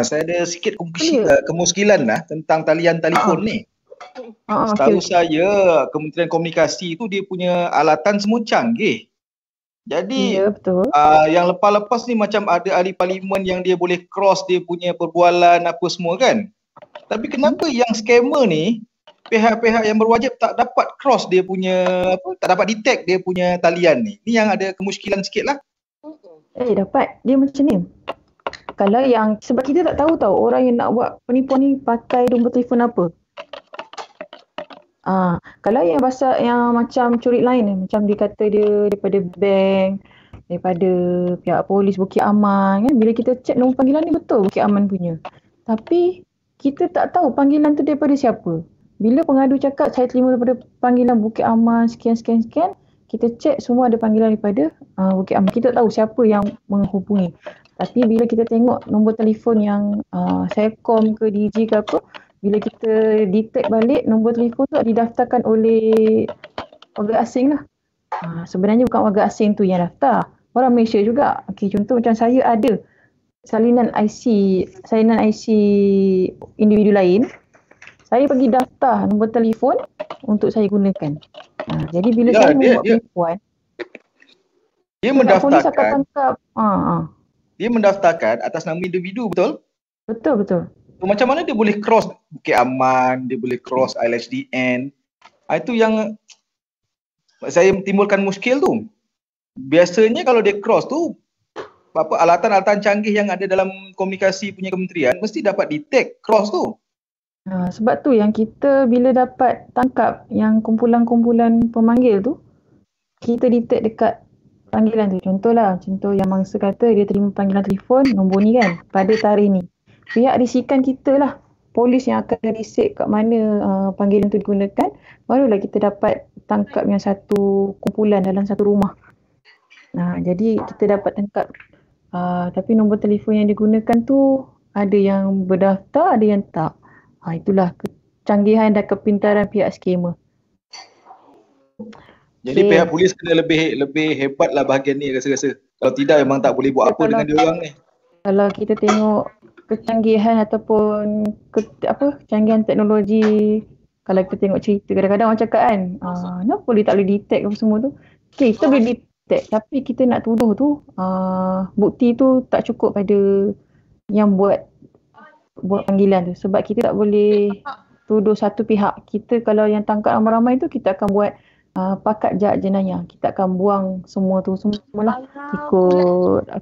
Saya ada sikit kemuskilan lah tentang talian telefon ni. Setahu saya Kementerian Komunikasi tu dia punya alatan semua canggih. Jadi Ya, betul. yang lepas-lepas ni macam ada ahli parlimen yang dia boleh cross dia punya perbualan apa semua kan. Tapi kenapa yang scammer ni pihak-pihak yang berwajib tak dapat cross dia punya tak dapat detect dia punya talian ni. Ni yang ada kemusykilan sikit lah. Dapat. Dia macam ni. Kalau yang, sebab kita tak tahu tau orang yang nak buat penipuan ni pakai nombor telefon apa. Kalau yang pasal yang macam curi lain, macam dia kata dia daripada bank, daripada pihak polis Bukit Aman kan, bila kita check nombor panggilan ni betul Bukit Aman punya. Tapi kita tak tahu panggilan tu daripada siapa. Bila pengadu cakap saya terima daripada panggilan Bukit Aman sekian, kita check semua ada panggilan daripada Bukit Aman. Kita tak tahu siapa yang menghubungi. Tapi bila kita tengok nombor telefon yang Celcom ke Digi ke apa, bila kita detect balik nombor telefon tu didaftarkan oleh warga asing lah. Sebenarnya bukan warga asing tu yang daftar. Orang Malaysia juga. Okey, contoh macam saya ada salinan IC individu lain. Saya pergi daftar nombor telefon untuk saya gunakan. Jadi bila saya membuat penipuan, dia polis akan tangkap. Dia mendaftarkan atas nama individu, betul? Betul. Macam mana dia boleh cross Bukit Aman, dia boleh cross ILHDN. Itu yang saya timbulkan muskil tu. Biasanya kalau dia cross tu, alatan-alatan canggih yang ada dalam komunikasi punya kementerian mesti dapat detect cross tu. Sebab tu yang kita bila dapat tangkap yang kumpulan-kumpulan pemanggil tu, kita detect dekat panggilan tu. Contoh yang mangsa kata dia terima panggilan telefon nombor ni kan, pada tarikh ni. Pihak risikan kita lah, polis yang akan risik kat mana panggilan tu digunakan, barulah kita dapat tangkap yang satu kumpulan dalam satu rumah. Jadi kita dapat tangkap. Tapi nombor telefon yang digunakan tu ada yang berdaftar, ada yang tak. Itulah kecanggihan dan kepintaran pihak scammer. Jadi pihak polis kena lebih hebat lah bahagian ni rasa-rasa. Kalau tidak memang tak boleh buat apa dengan dia orang ni. Kalau kita tengok kecanggihan ataupun kecanggihan teknologi, kalau kita tengok cerita kadang-kadang orang cakap kan, kenapa dia tak boleh detect apa semua tu. Okay, kita boleh detect, tapi kita nak tuduh tu bukti tu tak cukup pada yang buat panggilan tu. Sebab kita tak boleh tuduh satu pihak. Kita kalau yang tangkap ramai-ramai tu, kita akan buat pakat jahat jenayah. Kita akan buang semua tu semualah ikut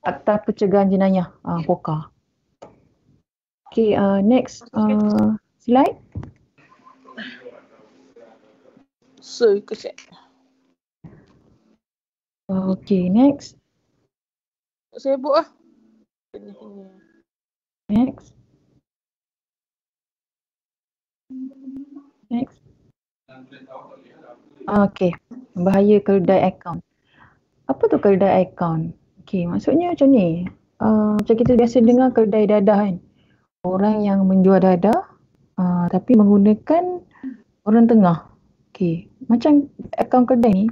Akta Pencegahan Jenayah, POKA. Okay, next slide. Okay, next. Sibuk lah. Next. Okay, bahaya keledai akaun. Apa tu keledai akaun? Okay, maksudnya macam ni. Macam kita biasa dengar keledai dadah kan. Orang yang menjual dadah tapi menggunakan orang tengah. Okay, macam akaun kedai ni.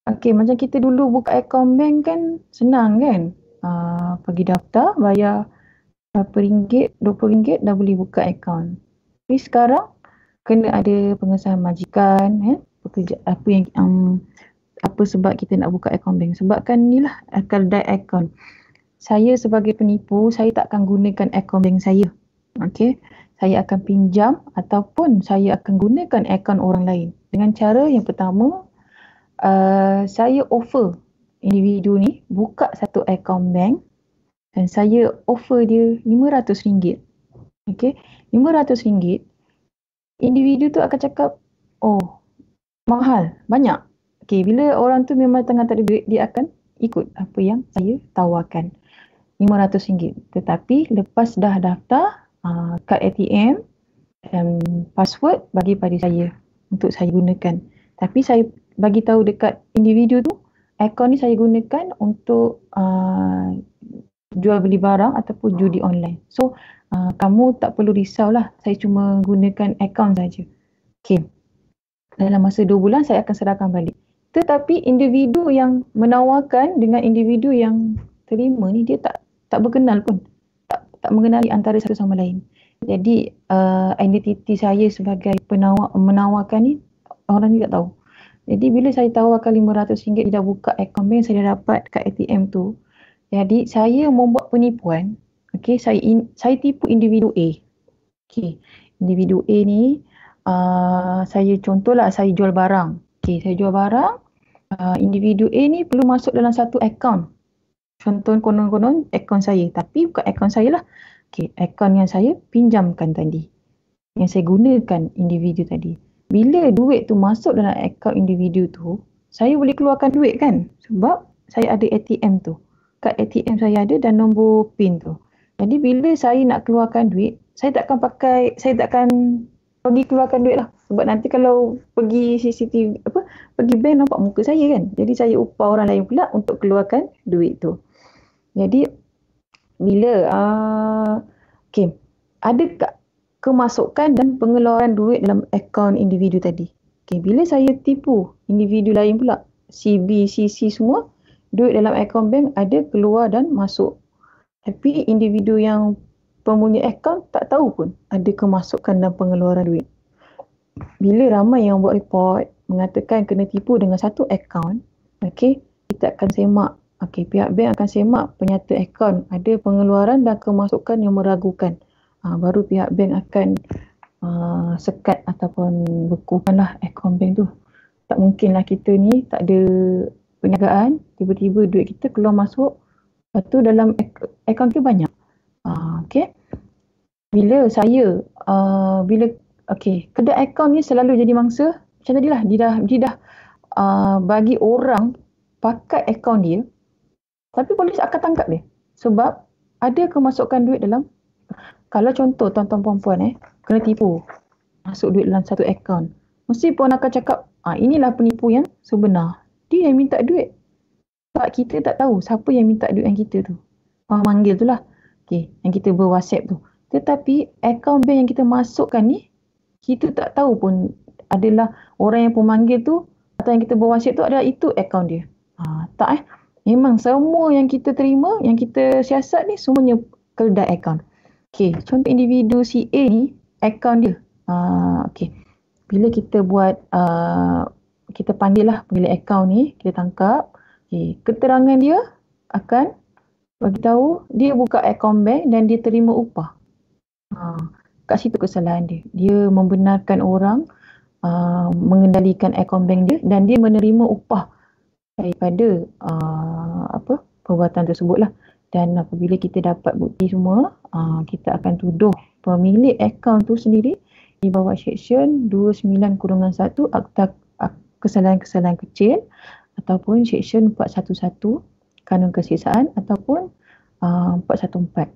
Okay, macam kita dulu buka akaun bank kan senang kan. Pergi daftar, bayar berapa ringgit, RM20 dah boleh buka akaun. Tapi sekarang kena ada pengesahan majikan, apa sebab kita nak buka akaun bank. Sebabkan ni lah keledai akaun. Saya sebagai penipu, saya tak akan gunakan akaun bank saya. Okay, saya akan pinjam ataupun saya akan gunakan akaun orang lain. Dengan cara yang pertama, saya offer individu ni buka satu akaun bank dan saya offer dia RM500. Okay, RM500. Individu tu akan cakap, oh mahal, banyak. Okay, bila orang tu memang tengah tak ada duit, dia akan ikut apa yang saya tawarkan, RM500. Tetapi lepas dah daftar, kad ATM dan password bagi pada saya untuk saya gunakan. Tapi saya bagi tahu dekat individu tu, akaun ni saya gunakan untuk jual beli barang ataupun judi online. So, kamu tak perlu risaulah, saya cuma gunakan akaun saja. Okay. Dalam masa 2 bulan saya akan serahkan balik. Tetapi individu yang menawarkan dengan individu yang terima ni, dia tak berkenal pun. Tak mengenali antara satu sama lain. Jadi identiti saya sebagai menawarkan ni orang ni tak tahu. Jadi bila saya tawarkan RM500 dia dah buka akaun bank, saya dah dapat kat ATM tu. Jadi saya membuat penipuan. Okey, saya tipu individu A. Okey, individu A ni saya contohlah saya jual barang. Okey, saya jual barang. Individu A ni perlu masuk dalam satu akaun. Contoh konon-konon akaun saya, tapi bukan akaun saya lah. Okey, akaun yang saya pinjamkan tadi. Yang saya gunakan individu tadi. Bila duit tu masuk dalam akaun individu tu, saya boleh keluarkan duit kan? Sebab saya ada ATM tu. Kad ATM saya ada dan nombor PIN tu. Jadi bila saya nak keluarkan duit, saya takkan pergi keluarkan duit lah. Sebab nanti kalau pergi CCTV, pergi bank nampak muka saya kan. Jadi saya upah orang lain pula untuk keluarkan duit tu. Jadi bila okay, ada tak kemasukan dan pengeluaran duit dalam akaun individu tadi? Okay, bila saya tipu individu lain pula, CB, CC semua, duit dalam akaun bank ada keluar dan masuk. Tapi individu yang pemunya akaun tak tahu pun ada kemasukan dan pengeluaran duit. Bila ramai yang buat report mengatakan kena tipu dengan satu akaun, okay, kita akan semak. Okay, pihak bank akan semak penyata akaun ada pengeluaran dan kemasukan yang meragukan. Baru pihak bank akan sekat ataupun bekukanlah akaun bank tu. Tak mungkinlah kita ni tak ada perniagaan, tiba-tiba duit kita keluar masuk, lepas tu dalam akaun tu banyak. Okay. Bila saya, kedai akaun ni selalu jadi mangsa, macam tadilah, dia dah bagi orang pakai akaun dia, tapi polis akan tangkap dia. Sebab ada kemasukan duit dalam, kalau contoh tuan-tuan puan-puan kena tipu, masuk duit dalam satu akaun, mesti puan akan cakap, inilah penipu yang sebenar. Dia yang minta duit. Sebab kita tak tahu siapa yang minta duit yang kita tu. Orang manggil tu lah. Okay, yang kita ber-WhatsApp tu. Tetapi akaun bank yang kita masukkan ni, kita tak tahu pun adalah orang yang pemanggil tu atau yang kita ber-WhatsApp tu adalah itu akaun dia. Tak Memang semua yang kita terima, yang kita siasat ni semuanya kedai akaun. Okay, contoh individu si A ni, akaun dia. Okay, bila kita buat, kita panggil lah pemilik akaun ni, kita tangkap. Okay, keterangan dia akan bagi tahu dia buka akaun bank dan dia terima upah. Kat situ kesalahan dia. Dia membenarkan orang mengendalikan akaun bank dia dan dia menerima upah daripada perbuatan tersebut lah. Dan apabila kita dapat bukti semua, kita akan tuduh pemilik akaun tu sendiri di bawah Seksyen 29/1 Akta Kesalahan-Kesalahan Kecil ataupun Seksyen 411 Kanun Kesiksaan ataupun 414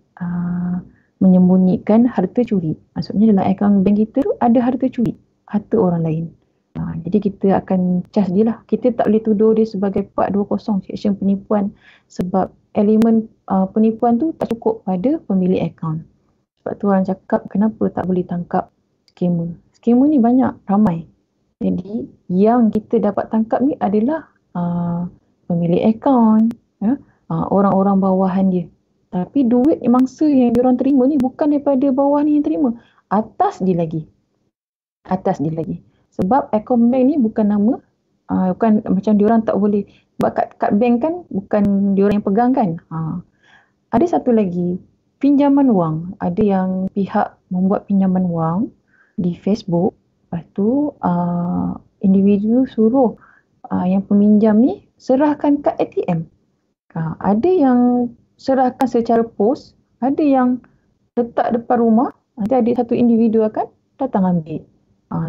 menyembunyikan harta curi. Maksudnya dalam akaun bank kita tu ada harta curi, harta orang lain. Jadi kita akan cas dia lah. Kita tak boleh tuduh dia sebagai 420 Seksyen penipuan sebab elemen penipuan tu tak cukup pada pemilik akaun. Sebab tu orang cakap kenapa tak boleh tangkap skamer. Skamer ni banyak, ramai. Jadi yang kita dapat tangkap ni adalah pemilik akaun, orang-orang bawahan dia. Tapi duit mangsa yang diorang terima ni bukan daripada bawah ni yang terima. Atas dia lagi. Sebab akaun bank ni bukan nama, bukan macam diorang tak boleh, sebab kat bank kan bukan diorang yang pegang kan. Ada satu lagi, pinjaman wang. Ada yang pihak membuat pinjaman wang di Facebook, lepas tu individu suruh yang peminjam ni serahkan kad ATM. Ada yang serahkan secara pos, ada yang letak depan rumah, nanti ada satu individu akan datang ambil.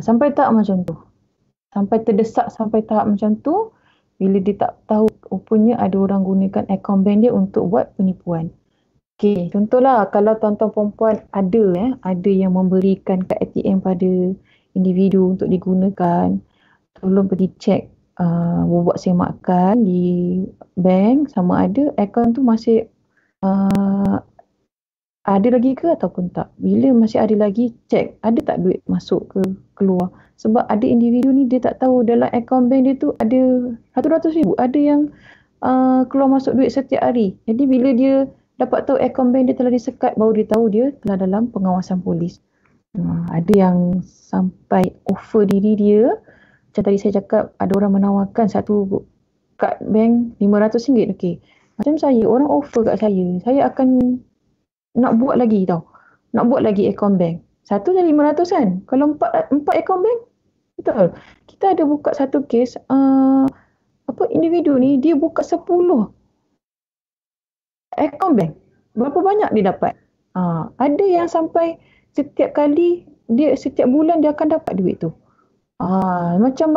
Sampai tahap macam tu. Sampai terdesak sampai tahap macam tu, bila dia tak tahu rupanya ada orang gunakan akaun bank dia untuk buat penipuan. Okey, contohlah kalau tuan-tuan perempuan ada yang memberikan kad ATM pada individu untuk digunakan, tolong pergi cek buat semakan di bank sama ada akaun tu masih ada lagi ke ataupun tak. Bila masih ada lagi, cek ada tak duit masuk ke keluar. Sebab ada individu ni dia tak tahu dalam akaun bank dia tu ada RM100,000. Ada yang keluar masuk duit setiap hari. Jadi bila dia dapat tahu akaun bank dia telah disekat, baru dia tahu dia telah dalam pengawasan polis. Ada yang sampai offer diri dia macam tadi saya cakap, ada orang menawarkan satu kad bank RM500. Okey. Macam saya, orang offer kat saya akan nak buat lagi tau. Nak buat lagi akaun bank. Satu dah RM500 kan. Kalau empat akaun bank, betul. Kita ada buka satu kes, individu ni dia buka 10 akaun bank. Berapa banyak dia dapat? Ada yang sampai setiap bulan dia akan dapat duit tu. Macam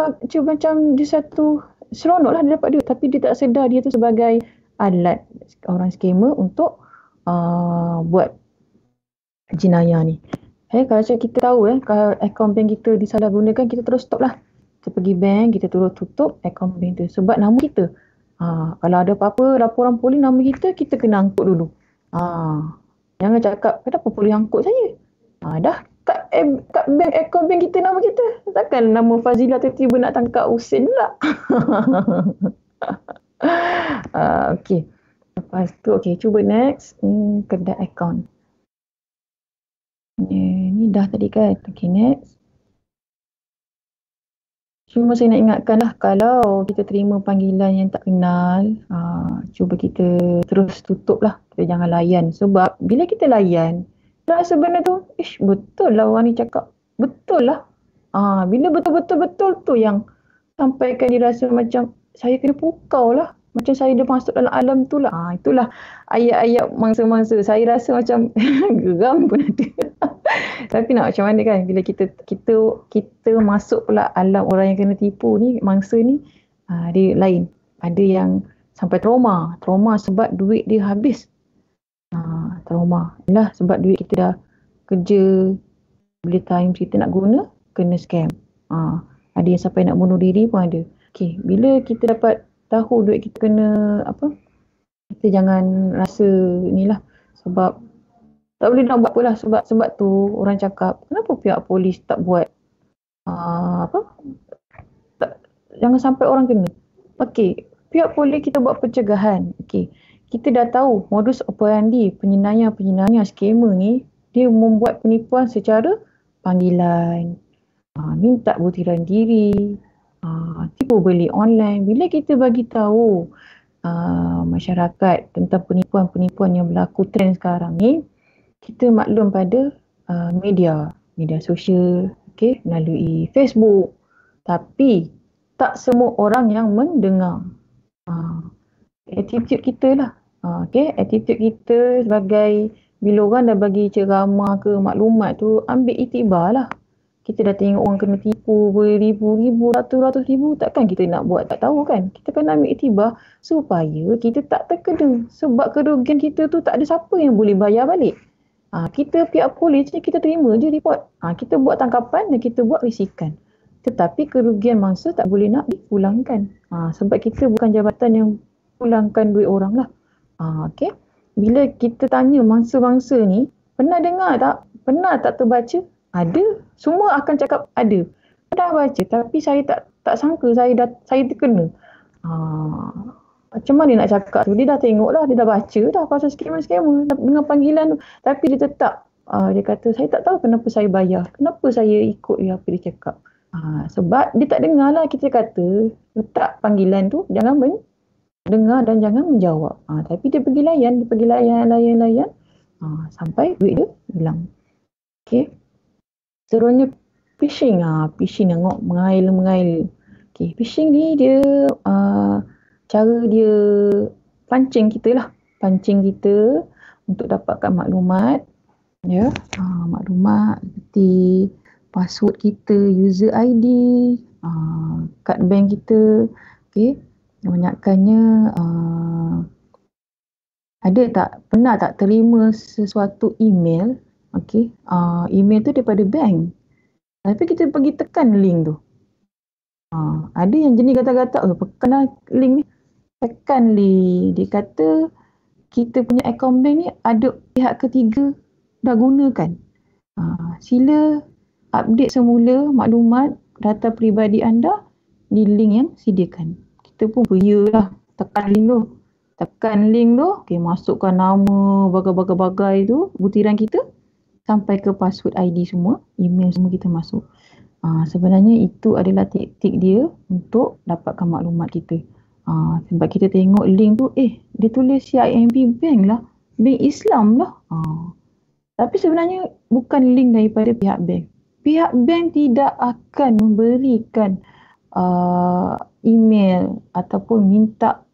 dia satu seronok lah dia dapat duit, tapi dia tak sedar dia tu sebagai alat orang scammer untuk buat jenayah ni. Kalau kita tahu kalau akaun bank kita disalahgunakan, kita terus stop lah. Kita pergi bank, kita terus tutup akaun bank tu sebab nama kita. Kalau ada apa-apa laporan polis nama kita kena angkut dulu. Jangan cakap kenapa polis angkut saya. Dah kat bank, akaun bank kita nama kita. Takkan nama Fazila tiba-tiba nak tangkap Husin pula. Okey. Lepas tu cuba next. Kedai akaun. Ni dah tadi kan. Okey, next. Cuma saya nak ingatkan lah, kalau kita terima panggilan yang tak kenal, cuba kita terus tutup lah. Kita jangan layan. Sebab bila kita layan, rasa benda tu, betul lah orang ni cakap. Betul lah. Bila betul-betul tu yang sampaikan, dia rasa macam saya kena pukau lah. Macam saya dah masuk dalam alam tu lah. Itulah ayat-ayat mangsa-mangsa. Saya rasa macam geram pun ada. Tapi nak macam mana kan, bila kita masuk pula alam orang yang kena tipu ni, mangsa ni, dia lain. Ada yang sampai trauma sebab duit dia habis. Trauma. Yalah, sebab duit kita dah kerja, bila time kita nak guna, kena scam. Ada yang sampai nak bunuh diri pun ada. Okey, bila kita dapat tahu duit kita kena kita jangan rasa inilah, sebab tak boleh nak buat apa lah. Sebab tu orang cakap, kenapa pihak polis tak buat jangan sampai orang kena. Okey, pihak polis kita buat pencegahan. Okey, kita dah tahu modus operandi penyenayah skamer ni, dia membuat penipuan secara panggilan, minta butiran diri, tipu beli online. Bila kita bagi tahu masyarakat tentang penipuan-penipuan yang berlaku trend sekarang ni, kita maklum pada media sosial, melalui Facebook. Tapi tak semua orang yang mendengar. Attitude kita lah. Attitude kita sebagai, bila orang dah bagi ceramah ke maklumat tu, ambil iktibar lah. Kita dah tengok orang kena tipu beribu-ribu, ratus-ratus ribu, takkan kita nak buat tak tahu kan. Kita kena ambil iktibar supaya kita tak terkena. Sebab kerugian kita tu tak ada siapa yang boleh bayar balik. Kita pihak polis ni, kita terima je report. Kita buat tangkapan dan kita buat risikan. Tetapi kerugian mangsa tak boleh nak dipulangkan. Sebab kita bukan jabatan yang pulangkan duit orang lah. Okay. Bila kita tanya mangsa-mangsa ni, pernah dengar tak? Pernah tak terbaca? Ada. Semua akan cakap ada. Dah baca, tapi saya tak sangka saya terkena. Macam mana nak cakap tu? Dia dah tengok lah, dia dah baca dah pasal skamer dengan panggilan tu. Tapi dia tetap, dia kata, saya tak tahu kenapa saya bayar. Kenapa saya ikut apa dia cakap. Sebab dia tak dengar lah kita kata, letak panggilan tu, jangan dengar dan jangan menjawab. Tapi dia pergi layan, sampai duit dia hilang. Okay. Seronoknya phishing. Phishing tengok mengail. Okay, phishing ni dia cara dia pancing kita untuk dapatkan maklumat. Maklumat seperti password kita, user ID, kad bank kita. Okay. Kebanyakannya pernah tak terima sesuatu email. Okey, email tu daripada bank. Tapi kita pergi tekan link tu. Ada yang jenis kata-kata, tekan link ni. Tekan link. Dia kata kita punya akaun bank ni ada pihak ketiga dah gunakan. Sila update semula maklumat data peribadi anda di link yang sediakan. Kita pun lah, tekan link tu. Okay, masukkan nama, bagai-bagai tu, butiran kita. Sampai ke password ID semua, email semua kita masuk. Sebenarnya itu adalah taktik dia untuk dapatkan maklumat kita. Sebab kita tengok link tu, dia tulis CIMB Bank lah. Bank Islam lah. Tapi sebenarnya bukan link daripada pihak bank. Pihak bank tidak akan memberikan email ataupun minta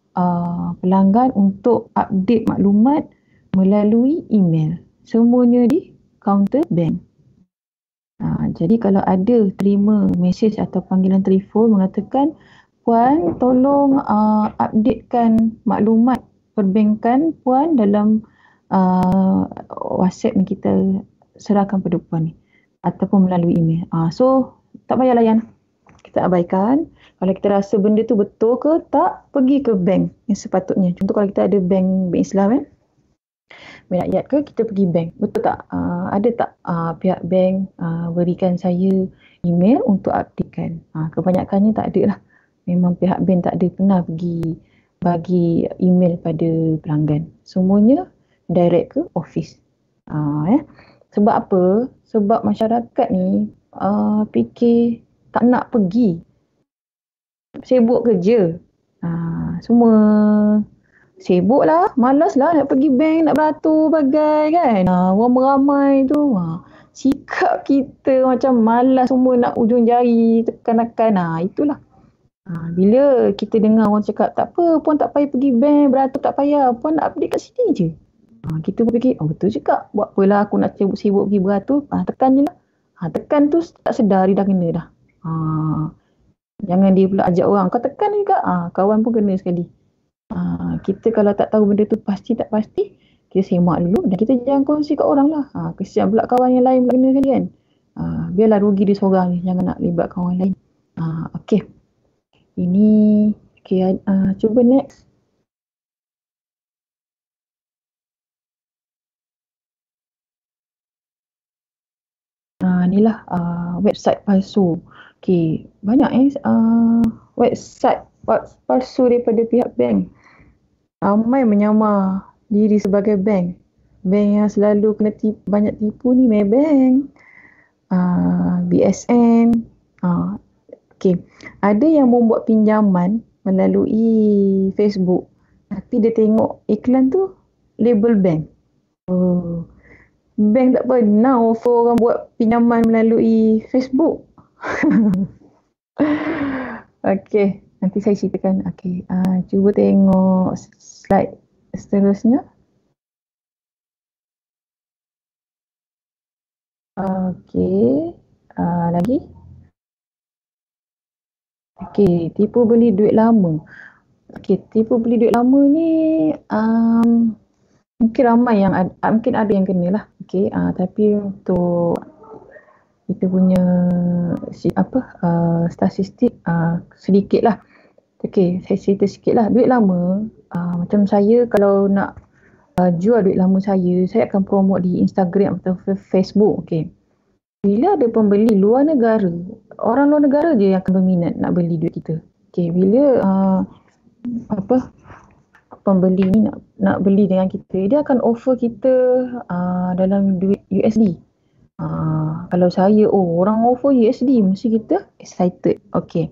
pelanggan untuk update maklumat melalui email. Semuanya di kaunter bank. Jadi kalau ada terima mesej atau panggilan telefon mengatakan, Puan tolong updatekan maklumat perbankan Puan dalam WhatsApp yang kita serahkan pada Puan ni ataupun melalui email. So tak payah layan. Kita abaikan. Kalau kita rasa benda tu betul ke tak, pergi ke bank yang sepatutnya. Contoh kalau kita ada bank Islam kan, bank rakyat ke, kita pergi bank. Betul tak? Ada tak pihak bank berikan saya email untuk updatekan? Kebanyakannya tak ada lah. Memang pihak bank tak ada pernah pergi bagi email pada pelanggan. Semuanya direct ke office. Sebab apa? Sebab masyarakat ni fikir tak nak pergi. Sibuk kerja. Semua sibuk lah, malas lah nak pergi bank, nak beratur bagai kan. Orang beramai tu, sikap kita macam malas semua nak ujung jari, tekan-tekan. Itulah. Bila kita dengar orang cakap, tak apa, Puan tak payah pergi bank, beratur tak payah, Puan nak update kat sini je. Kita pun fikir, betul juga, buat apalah aku nak sibuk pergi beratur, tekan je lah. Tekan tu tak sedar dia dah kena dah. Jangan dia pula ajak orang, kau tekan juga, kawan pun kena sekali. Kita kalau tak tahu benda tu pasti tak pasti, kita semak dulu dan kita jangan kongsi kat orang lah. Kesian pula kawan yang lain pula kena sekali kan. Biarlah rugi dia seorang ni, jangan nak libatkan orang lain. Okey. Ini okay, cuba next. Inilah website palsu. Okay, banyak website palsu daripada pihak bank. Ramai menyamar diri sebagai bank. Bank yang selalu kena banyak tipu ni Maybank, BSN. Okay. Ada yang membuat pinjaman melalui Facebook, tapi dia tengok iklan tu label bank. Bank tak pernah offer orang buat pinjaman melalui Facebook. Okey, nanti saya ceritakan. Okey, cuba tengok slide seterusnya. Okey, lagi. Okey, tipu beli duit lama. Okey, tipu beli duit lama ni mungkin ramai yang mungkin ada yang kena lah. Okey, tapi untuk kita punya statistik sedikit lah. Okey, saya cerita sikit lah. Duit lama, macam saya kalau nak jual duit lama saya akan promote di Instagram atau Facebook. Okey. Bila ada pembeli luar negara, orang luar negara je yang akan berminat nak beli duit kita. Okey, bila pembeli ni nak beli dengan kita, dia akan offer kita dalam duit USD. Kalau saya, orang offer USD, mesti kita excited. Okey.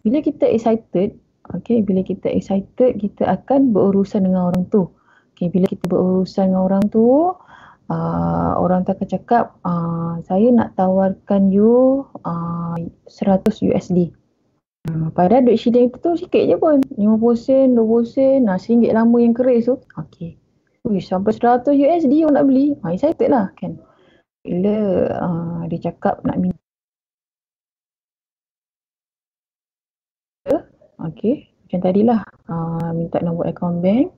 Bila kita excited, kita akan berurusan dengan orang tu. Okey, bila kita berurusan dengan orang tu, orang tu akan cakap, saya nak tawarkan you 100 USD. Padahal duit shilling tu sikit je pun, 50 sen, 20 sen, RM1 lama yang keris tu. Okey. Sampai 100 USD orang nak beli, excited lah kan. Bila dia cakap nak minta, okey, macam tadilah, minta nombor akaun bank.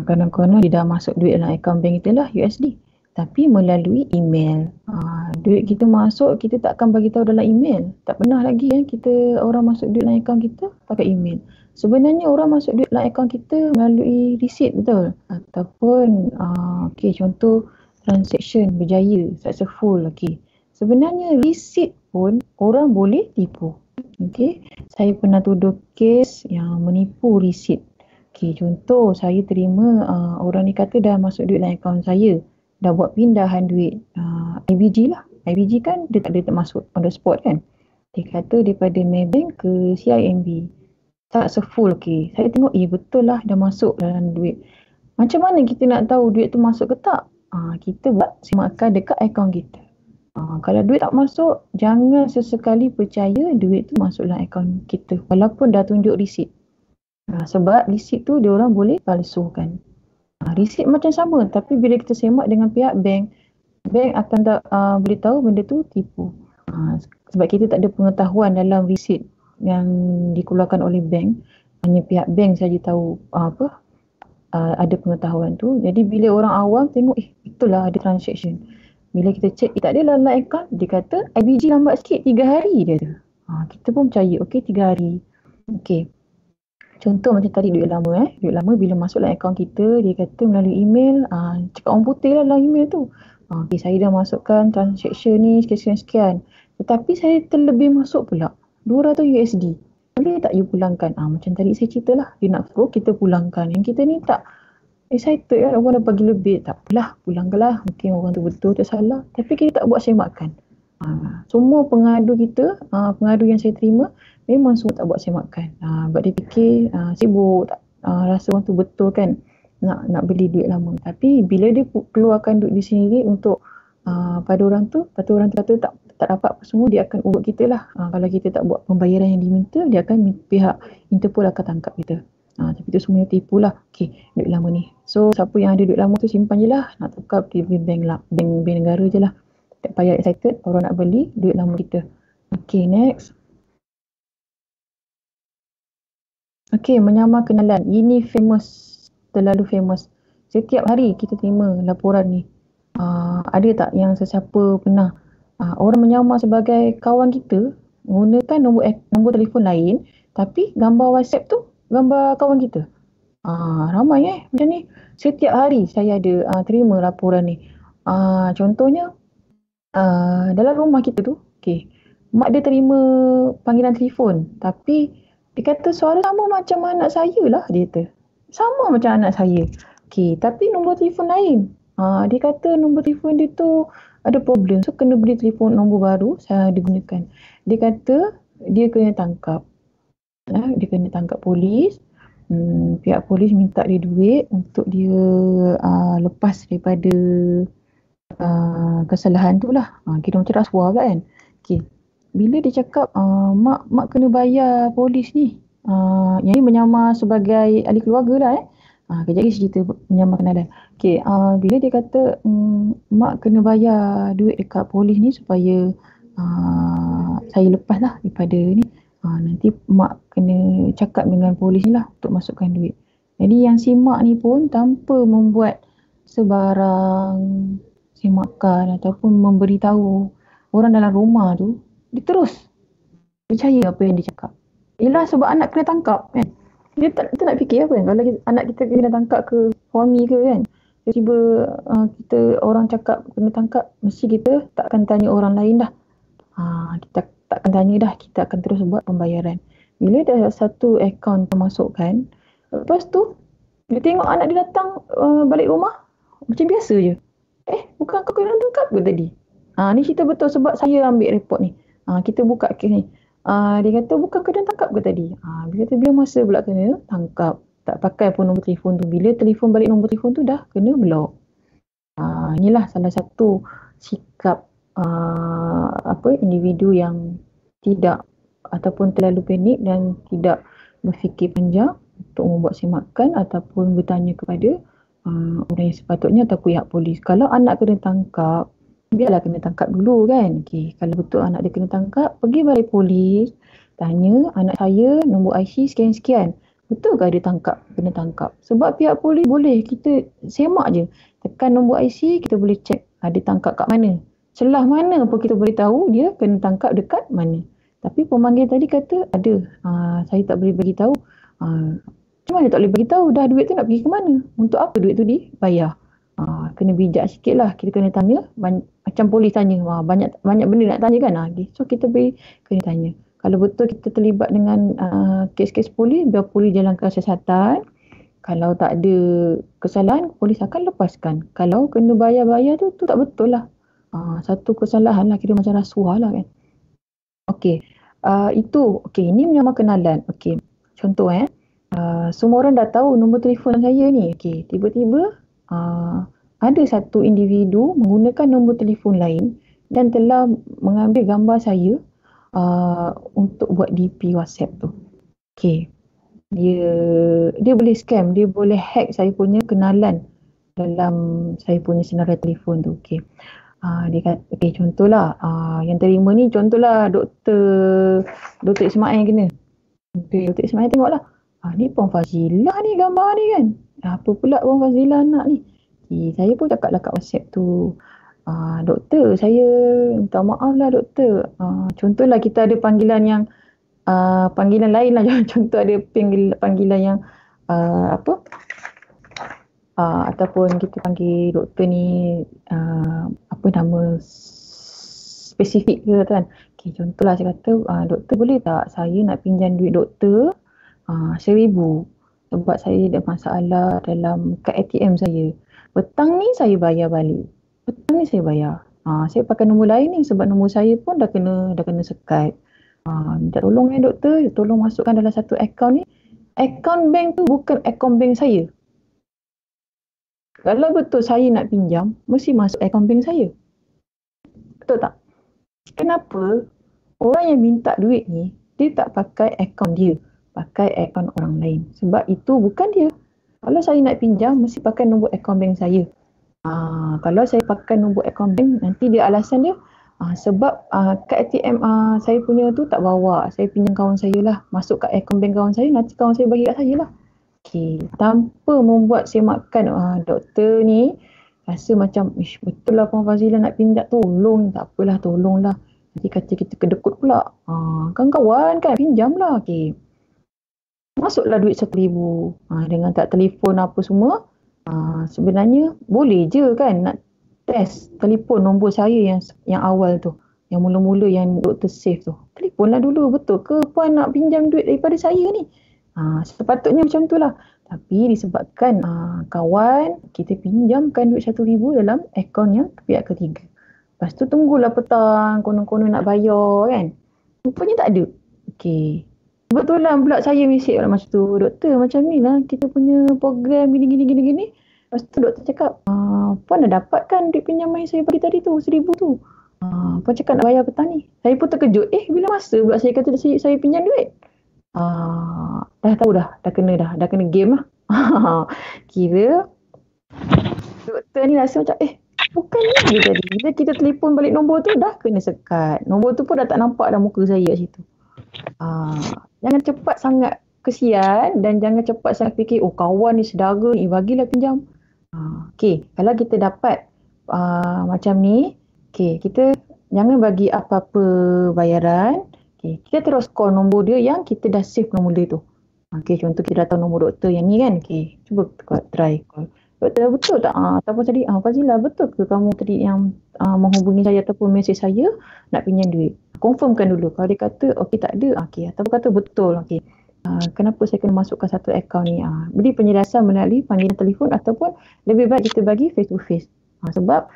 Konon-konon dia dah masuk duit dalam akaun bank kita lah, USD. Tapi melalui email. Duit kita masuk, kita tak akan bagi tahu dalam email. Tak pernah lagi kita orang masuk duit dalam akaun kita pakai email. Sebenarnya orang masuk duit dalam akaun kita melalui receipt, betul? Ataupun contoh transaction berjaya, successful. Sebenarnya receipt pun orang boleh tipu. Saya pernah tuduh kes yang menipu receipt. Contoh saya terima orang ni kata dah masuk duit dalam akaun saya, dah buat pindahan duit IBG lah. IBG kan dia tak masuk on the spot kan. Dia kata daripada Maybank ke CIMB. Tak se-full Saya tengok betul lah dah masuk dalam duit. Macam mana kita nak tahu duit tu masuk ke tak? Kita buat semakan dekat akaun kita. Kalau duit tak masuk, jangan sesekali percaya duit tu masuk dalam akaun kita walaupun dah tunjuk resit. Sebab resit tu dia orang boleh palsukan. Resit macam sama tapi bila kita semak dengan pihak bank akan tak boleh tahu benda tu tipu. Sebab kita tak ada pengetahuan dalam resit yang dikeluarkan oleh bank, hanya pihak bank saja tahu ada pengetahuan tu. Jadi bila orang awam tengok betul lah ada transaction. Bila kita cek tak ada dalam akaun, dia kata IBG lambat sikit 3 hari dia tu. Kita pun percaya 3 hari. Contoh macam tadi duit lama duit lama bila masuk dalam akaun kita, dia kata melalui email, cakap orang putih lah dalam email tu. Saya dah masukkan transaction ni sekian-sekian. Tetapi saya terlebih masuk pula $200 USD. Boleh tak you pulangkan? Macam tadi saya cerita lah. Dia nak suruh kita pulangkan. Yang kita ni tak excited kan. Orang dah bagi lebih. Tak apalah, pulangkanlah. Mungkin orang tu betul tak salah. Tapi kita tak buat semakan. Semua pengadu kita, pengadu yang saya terima, memang semua tak buat semakan. Sebab dia fikir sibuk, tak rasa orang tu betul kan. Nak beli duit lama. Tapi bila dia keluarkan duit dia sendiri untuk pada orang tu kata tak dapat apa semua, dia akan urut kita lah. Kalau kita tak buat pembayaran yang diminta, dia akan pihak Interpol akan tangkap kita. Tapi itu semuanya tipu lah. Duit lama ni. So siapa yang ada duit lama tu simpan je lah. Nak tukar di bank lah. Bank negara je lah. Tak payah excited orang nak beli duit lama kita. Next. Menyamar kenalan. Ini famous. Terlalu famous. Setiap hari kita terima laporan ni. Ada tak yang sesiapa pernah orang menyamar sebagai kawan kita menggunakan nombor telefon lain tapi gambar WhatsApp tu gambar kawan kita. Ramai macam ni. Setiap hari saya ada terima laporan ni. Contohnya dalam rumah kita tu, mak dia terima panggilan telefon tapi dia kata suara sama macam anak saya lah, dia kata. Sama macam anak saya. Tapi nombor telefon lain. Dia kata nombor telefon dia tu ada problem. So kena beli telefon nombor baru saya digunakan. Dia kata dia kena tangkap. Dia kena tangkap polis. Pihak polis minta dia duit untuk dia lepas daripada kesalahan tu lah. Kira macam rasuah kan. Bila dia cakap mak kena bayar polis ni. Yang ni menyamar sebagai ahli keluarga lah kejap lagi cerita menyamar kenalan. Bila dia kata mak kena bayar duit dekat polis ni supaya saya lepas lah daripada ni. Nanti mak kena cakap dengan polis ni lah untuk masukkan duit. Jadi yang si mak ni pun tanpa membuat sebarang semakan ataupun memberitahu orang dalam rumah tu, dia terus percaya apa yang dia cakap. Yelah sebab anak kena tangkap kan. Kita nak fikir apa kan. Kalau anak kita kena tangkap ke suami ke kan. Tiba-tiba kita orang cakap kena tangkap, mesti kita tak akan tanya orang lain dah. Kita tak akan tanya dah. Kita akan terus buat pembayaran. Bila dah satu akaun pemasukan, lepas tu dia tengok anak dia datang balik rumah macam biasa je. Bukan kau kena tangkap ke tadi? Ni cerita betul sebab saya ambil report ni. Kita buka kes ni. Dia kata bukan kena tangkap ke tadi? Dia kata bila masa pula kena tangkap. Tak pakai pun nombor telefon tu. Bila telefon balik nombor telefon tu dah kena block. Inilah salah satu sikap individu yang tidak ataupun terlalu panik dan tidak berfikir panjang untuk membuat semakan ataupun bertanya kepada orang yang sepatutnya atau pihak polis. Kalau anak kena tangkap, biarlah kena tangkap dulu kan. Kalau betul anak dia kena tangkap, pergi balik polis, tanya anak saya nombor IC sekian-sekian. Betul ke dia kena tangkap? Sebab pihak polis boleh, kita semak je. Tekan nombor IC, kita boleh cek dia tangkap kat mana. Celah mana pun kita boleh tahu dia kena tangkap dekat mana. Tapi pemanggil tadi kata ada. Saya tak boleh bagi tahu. Macam mana tak boleh bagi tahu? Dah duit tu nak pergi ke mana? Untuk apa duit tu dibayar? Kena bijak sikit lah. Kita kena tanya. Macam polis tanya. Banyak benda nak tanya kan. So kita kena tanya. Kalau betul kita terlibat dengan kes-kes polis, biar polis jalankan siasatan. Kalau tak ada kesalahan, polis akan lepaskan. Kalau kena bayar-bayar tu tak betul lah. Satu kesalahan lah, kira macam rasuah lah kan. Okey. Ini memang kenalan. Okey. Contoh semua orang dah tahu nombor telefon saya ni. Okey, tiba-tiba ada satu individu menggunakan nombor telefon lain dan telah mengambil gambar saya untuk buat DP WhatsApp tu. Okey. Dia boleh scam, dia boleh hack saya punya kenalan dalam saya punya senarai telefon tu. Okey. Dia kata, contohlah yang terima ni contohlah Dr. Ismail kena. Dr. Ismail tengoklah. Ni Puan Fazilah ni gambar ni kan. Apa pula Puan Fazilah nak ni? Saya pun cakap lah kat WhatsApp tu. Doktor, saya minta maaf lah doktor. Contohlah kita ada panggilan yang panggilan lain lah. Contoh ada panggilan yang ataupun kita panggil doktor ni apa nama spesifik ke kan. Contohlah saya kata, doktor boleh tak saya nak pinjam duit doktor 1,000 sebab saya ada masalah dalam kad ATM saya. Petang ni saya bayar balik. Petang ni saya bayar. Saya pakai nombor lain ni sebab nombor saya pun dah kena sekat. Minta tolong doktor, tolong masukkan dalam satu akaun ni. Akaun bank tu bukan akaun bank saya. Kalau betul saya nak pinjam, mesti masuk akaun bank saya. Betul tak? Kenapa orang yang minta duit ni, dia tak pakai akaun dia, pakai akaun orang lain? Sebab itu bukan dia. Kalau saya nak pinjam, mesti pakai nombor akaun bank saya. Kalau saya pakai nombor akaun bank, nanti dia alasan dia, sebab kad ATM saya punya tu tak bawa. Saya pinjam kawan saya lah, masuk kat akaun bank kawan saya, nanti kawan saya bagi kat saya lah. Tanpa membuat semakan doktor ni rasa macam betul lah Puan Fazilah nak pinjam, tolong. Tak apalah, tolonglah. Nanti kata kita kedekut pula. Kan kawan kan, pinjam lah. Masuklah duit 1,000 dengan tak telefon apa semua. Sebenarnya boleh je kan nak test telefon nombor saya yang awal tu, yang mula-mula yang doktor save tu. Telefonlah dulu, betul ke Puan nak pinjam duit daripada saya ni? Sepatutnya macam tu lah. Tapi disebabkan kawan kita pinjamkan duit 1,000 dalam akaun yang pihak ketiga. Lepas tu tunggulah petang, konon-konon nak bayar kan. Rupanya tak ada. Kebetulan pula saya mesej pada masa tu, doktor macam ni lah kita punya program gini. Lepas tu doktor cakap, Puan dah dapat kan duit pinjaman saya bagi tadi tu, 1,000 tu. Puan cakap nak bayar petang ni. Saya pun terkejut, bila masa pula saya kata saya pinjam duit? Dah tahu dah kena game lah. Kira doktor ni rasa macam bukan ni dia tadi. Bila kita telefon balik nombor tu dah kena sekat. Nombor tu pun dah tak nampak dah muka saya kat situ. Jangan cepat sangat kesian dan jangan cepat sangat fikir kawan ni, saudara ni, bagilah pinjam. Kalau kita dapat macam ni, kita jangan bagi apa-apa bayaran. Kita terus call nombor dia yang kita dah save nombor dia tu. Contoh kita dah tahu nombor doktor yang ni kan. Cuba try call. Doktor, betul tak? Ataupun tadi, Fazilah, betul ke kamu tadi yang menghubungi saya ataupun mesej saya nak pinjam duit? Confirmkan dulu. Kalau dia kata tak ada, ataupun kata betul, kenapa saya kena masukkan satu akaun ni? Beri penjelasan melalui panggilan telefon ataupun lebih baik kita bagi face to face. Sebab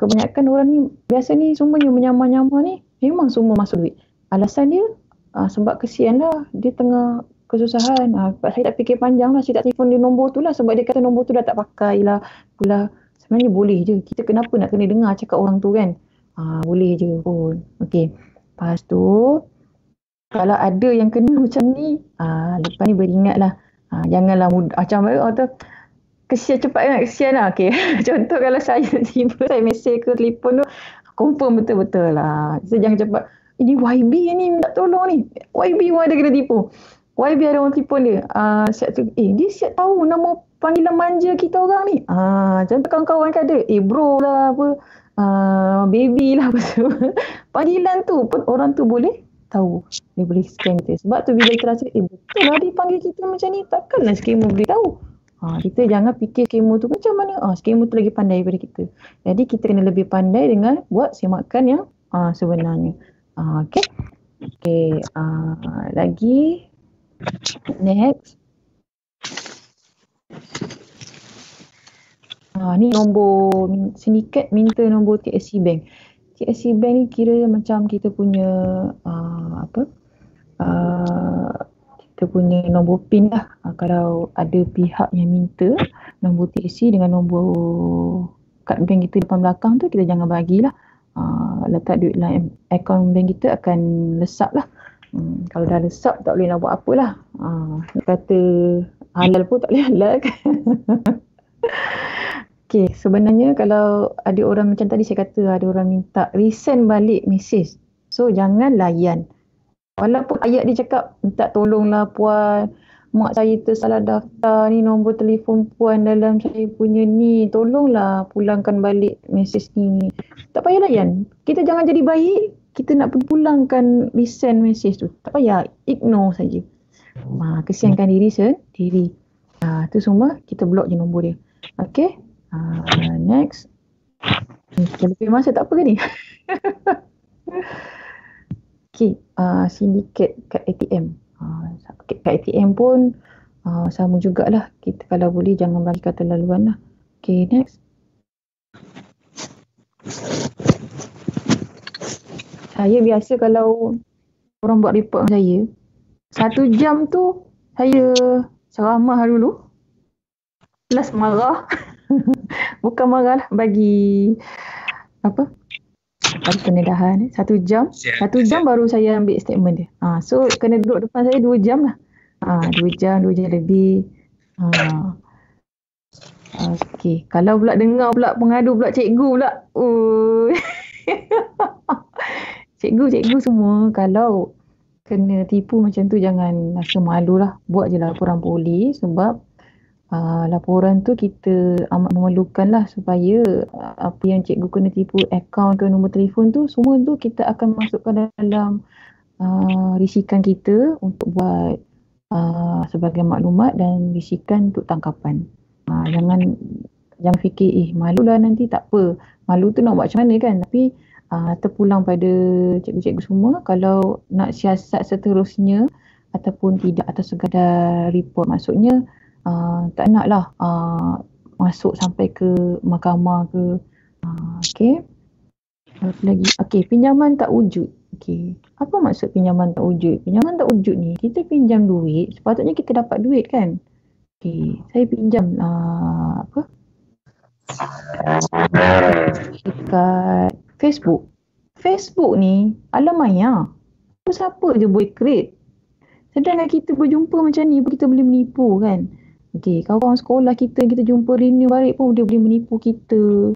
kebanyakan orang ni biasa ni semuanya menyamar-nyamar ni memang semua masuk duit. Alasan dia sebab kesian lah, dia tengah kesusahan. Saya tak fikir panjang lah, saya tak telefon dia nombor tu lah sebab dia kata nombor tu dah tak pakai lah. Pula sebenarnya boleh je. Kita kenapa nak kena dengar cakap orang tu kan? Boleh je pun. Lepas tu kalau ada yang kena macam ni, lepas ni beringat lah. Janganlah mudah. Macam tu kesian cepat kan? Kesian lah. Contoh kalau saya tiba saya mesej ke telefon tu, confirm betul-betul lah. So jangan cepat. Ini YB ni minta tolong ni. YB pun ada kena tipu. YB ada orang tipu dia. Siap tu, dia siap tahu nama panggilan manja kita orang ni. Contoh kawan-kawan kan ada, bro lah apa, baby lah apa semua. Panggilan tu pun orang tu boleh tahu. Dia boleh scam kita. Sebab tu bila kita rasa, betul lah dia panggil kita macam ni, takkanlah scammer boleh tahu. Kita jangan fikir scammer tu macam mana. Scammer tu lagi pandai daripada kita. Jadi kita kena lebih pandai dengan buat semakan yang sebenarnya. Lagi next. Ni nombor sindiket minta nombor TSC Bank. TSC Bank ni kira macam kita punya kita punya nombor PIN lah. Kalau ada pihak yang minta nombor TSC dengan nombor kad bank kita depan belakang tu, kita jangan bagilah. Letak duit dalam akaun bank kita akan lesap lah. Kalau dah lesap tak boleh nak buat apa lah. Nak kata halal pun tak boleh halal kan. Okay, sebenarnya kalau ada orang macam tadi saya kata, ada orang minta resend balik mesej. So jangan layan. Walaupun ayat dia cakap, minta tolonglah puan, mak saya tersalah daftar ni nombor telefon puan dalam saya punya ni, tolonglah pulangkan balik mesej ni. Tak payah layan. Kita jangan jadi baik, kita nak pulangkan resend mesej tu. Tak payah, ignore saja. Kesiankan diri sendiri. Tu semua kita block je nombor dia. Okay. Next. Lebih masa tak apa ke ni? Okay, sindiket kad ATM. Kad ATM pun sama jugalah. Kita kalau boleh jangan bagi keterlaluan lah. Okay, next. Saya biasa kalau orang buat report dengan saya, 1 jam tu saya ceramah dulu. Plus marah. Bukan marah lah, bagi pendedahan. 1 jam. 1 jam baru saya ambil statement dia. So kena duduk depan saya 2 jam lah. 2 jam lebih. Okay. Kalau pula dengar pula pengadu pula cikgu pula. Cikgu semua kalau kena tipu macam tu jangan rasa malu lah. Buat je laporan polis sebab laporan tu kita amat memerlukan lah supaya apa yang cikgu kena tipu, akaun ke nombor telefon tu, semua tu kita akan masukkan dalam risikan kita untuk buat sebagai maklumat dan risikan untuk tangkapan. Jangan fikir malulah nanti, tak apa. Malu tu nak buat macam mana kan, tapi terpulang pada cikgu-cikgu semua. Kalau nak siasat seterusnya ataupun tidak, atau sekadar report, maksudnya tak nak lah masuk sampai ke mahkamah ke. Okay. Apa lagi? Okay, pinjaman tak wujud. Okay. Apa maksud pinjaman tak wujud? Pinjaman tak wujud ni, kita pinjam duit, sepatutnya kita dapat duit kan. Okay, saya pinjam dekat Facebook. Facebook ni alamaya. Siapa je boleh create. Sedangkan kita berjumpa macam ni, kita boleh menipu kan. Okay, kawan sekolah kita jumpa renew balik pun dia boleh menipu kita.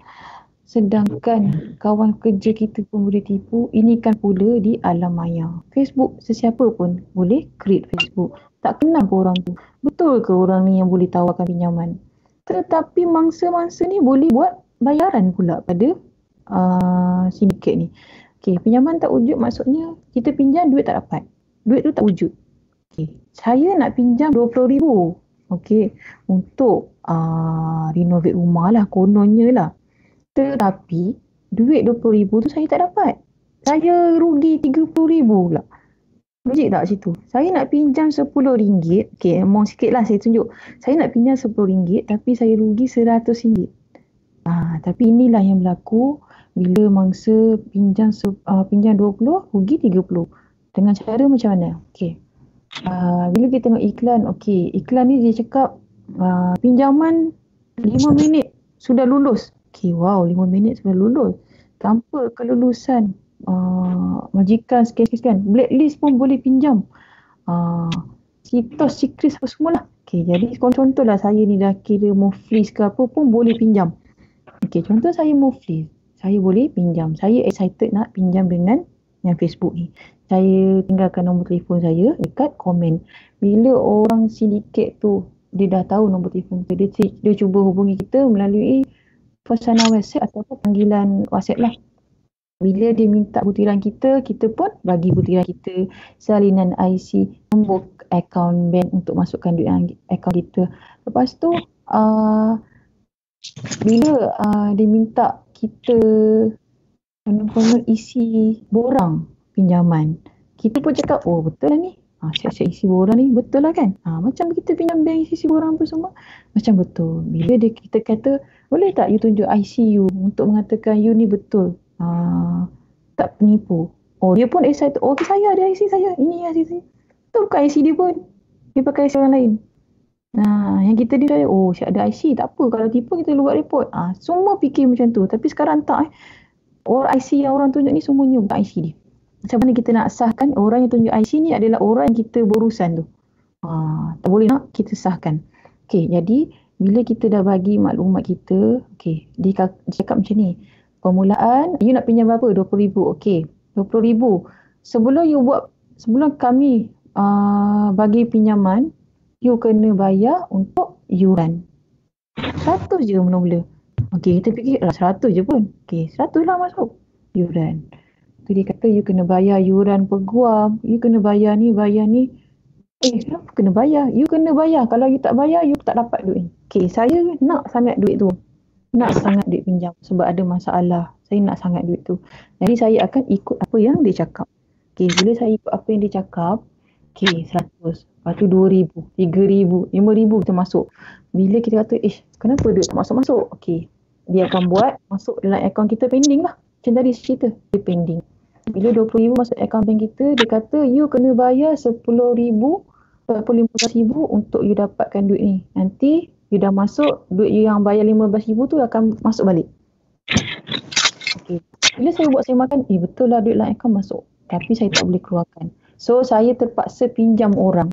Sedangkan kawan kerja kita pun boleh tipu. Ini kan pula di alam maya. Facebook, sesiapa pun boleh create Facebook. Tak kenal ke orang tu? Betul ke orang ni yang boleh tawarkan pinjaman? Tetapi mangsa-mangsa ni boleh buat bayaran pula pada sindiket ni. Okay, pinjaman tak wujud maksudnya kita pinjam duit tak dapat. Duit tu tak wujud. Okay, saya nak pinjam 20,000. Okay, untuk renovate rumah lah, kononnya lah. Tetapi duit 20,000 tu saya tak dapat. Saya rugi 30,000 pula. Logik tak situ? Saya nak pinjam RM10. Okay, amount sikit lah saya tunjuk. Saya nak pinjam RM10 tapi saya rugi RM100. Tapi inilah yang berlaku bila mangsa pinjam 20, rugi 30. Dengan cara macam mana? Okay. Bila kita tengok iklan, okay, iklan ni dia cakap pinjaman 5 minit sudah lulus. Okay, wow, 5 minit sudah lulus. Tanpa kelulusan majikan sekian-sekian, blacklist pun boleh pinjam. Sitos secret apa semualah. Okay, jadi contohlah saya ni dah kira muflis ke apa pun boleh pinjam. Okay, contoh saya muflis, saya boleh pinjam. Saya excited nak pinjam dengan yang Facebook ni. Saya tinggalkan nombor telefon saya dekat komen. Bila orang sindiket tu dia dah tahu nombor telefon kita, dia cuba hubungi kita melalui pesanan WhatsApp ataupun panggilan WhatsApp lah. Bila dia minta butiran kita, kita pun bagi butiran kita, salinan IC, nombor akaun bank untuk masukkan duit akaun kita. Lepas tu bila dia minta kita isi borang pinjaman, kita pun cakap, oh betul lah ni, Siap-siap isi borang ni betul lah kan? Macam kita pinjam bank isi borang apa semua. Macam betul. Bila kita kata, boleh tak you tunjuk IC you untuk mengatakan you ni betul. Tak penipu. Oh, dia pun excited. Oh, saya ada IC saya. Ini IC saya. Betul bukan IC dia pun. Dia pakai IC orang lain. Yang kita ni dah, oh, saya ada IC. Tak apa. Kalau tipu, kita buat report. Semua fikir macam tu. Tapi sekarang tak. Orang IC yang orang tunjuk ni semuanya bukan IC dia. Macam mana kita nak sahkan orang yang tunjuk IC ni adalah orang yang kita berurusan tu. Tak boleh nak kita sahkan. Okey, jadi bila kita dah bagi maklumat kita, okey, dia cakap macam ni. Permulaan, you nak pinjam berapa? RM20,000. Okey, RM20,000. Sebelum kami bagi pinjaman, you kena bayar untuk yuran. 100 je mula-mula. Okey, kita fikir 100 je pun. Okey, 100 lah masuk yuran. Tu dia kata you kena bayar yuran peguam, you kena bayar ni. Kenapa kena bayar? You kena bayar. Kalau you tak bayar, you tak dapat duit ni. Okey, saya nak sangat duit tu. Nak sangat duit pinjam sebab ada masalah. Saya nak sangat duit tu. Jadi saya akan ikut apa yang dia cakap. Okey, bila saya ikut apa yang dia cakap, okey, 100. Lepas tu 2,000, 3,000, 5,000 kita masuk. Bila kita kata, kenapa duit tak masuk-masuk? Okey, dia akan buat masuk dalam akaun kita pending lah. Macam tadi cerita, dia pending. Bila 20,000 masuk akaun bank kita, dia kata you kena bayar 10,000 ataupun 15,000 untuk you dapatkan duit ni. Nanti you dah masuk, duit you yang bayar 15,000 tu akan masuk balik. Okay. Bila saya buat semakan, betul lah duit dalam akaun masuk. Tapi saya tak boleh keluarkan. So saya terpaksa pinjam orang.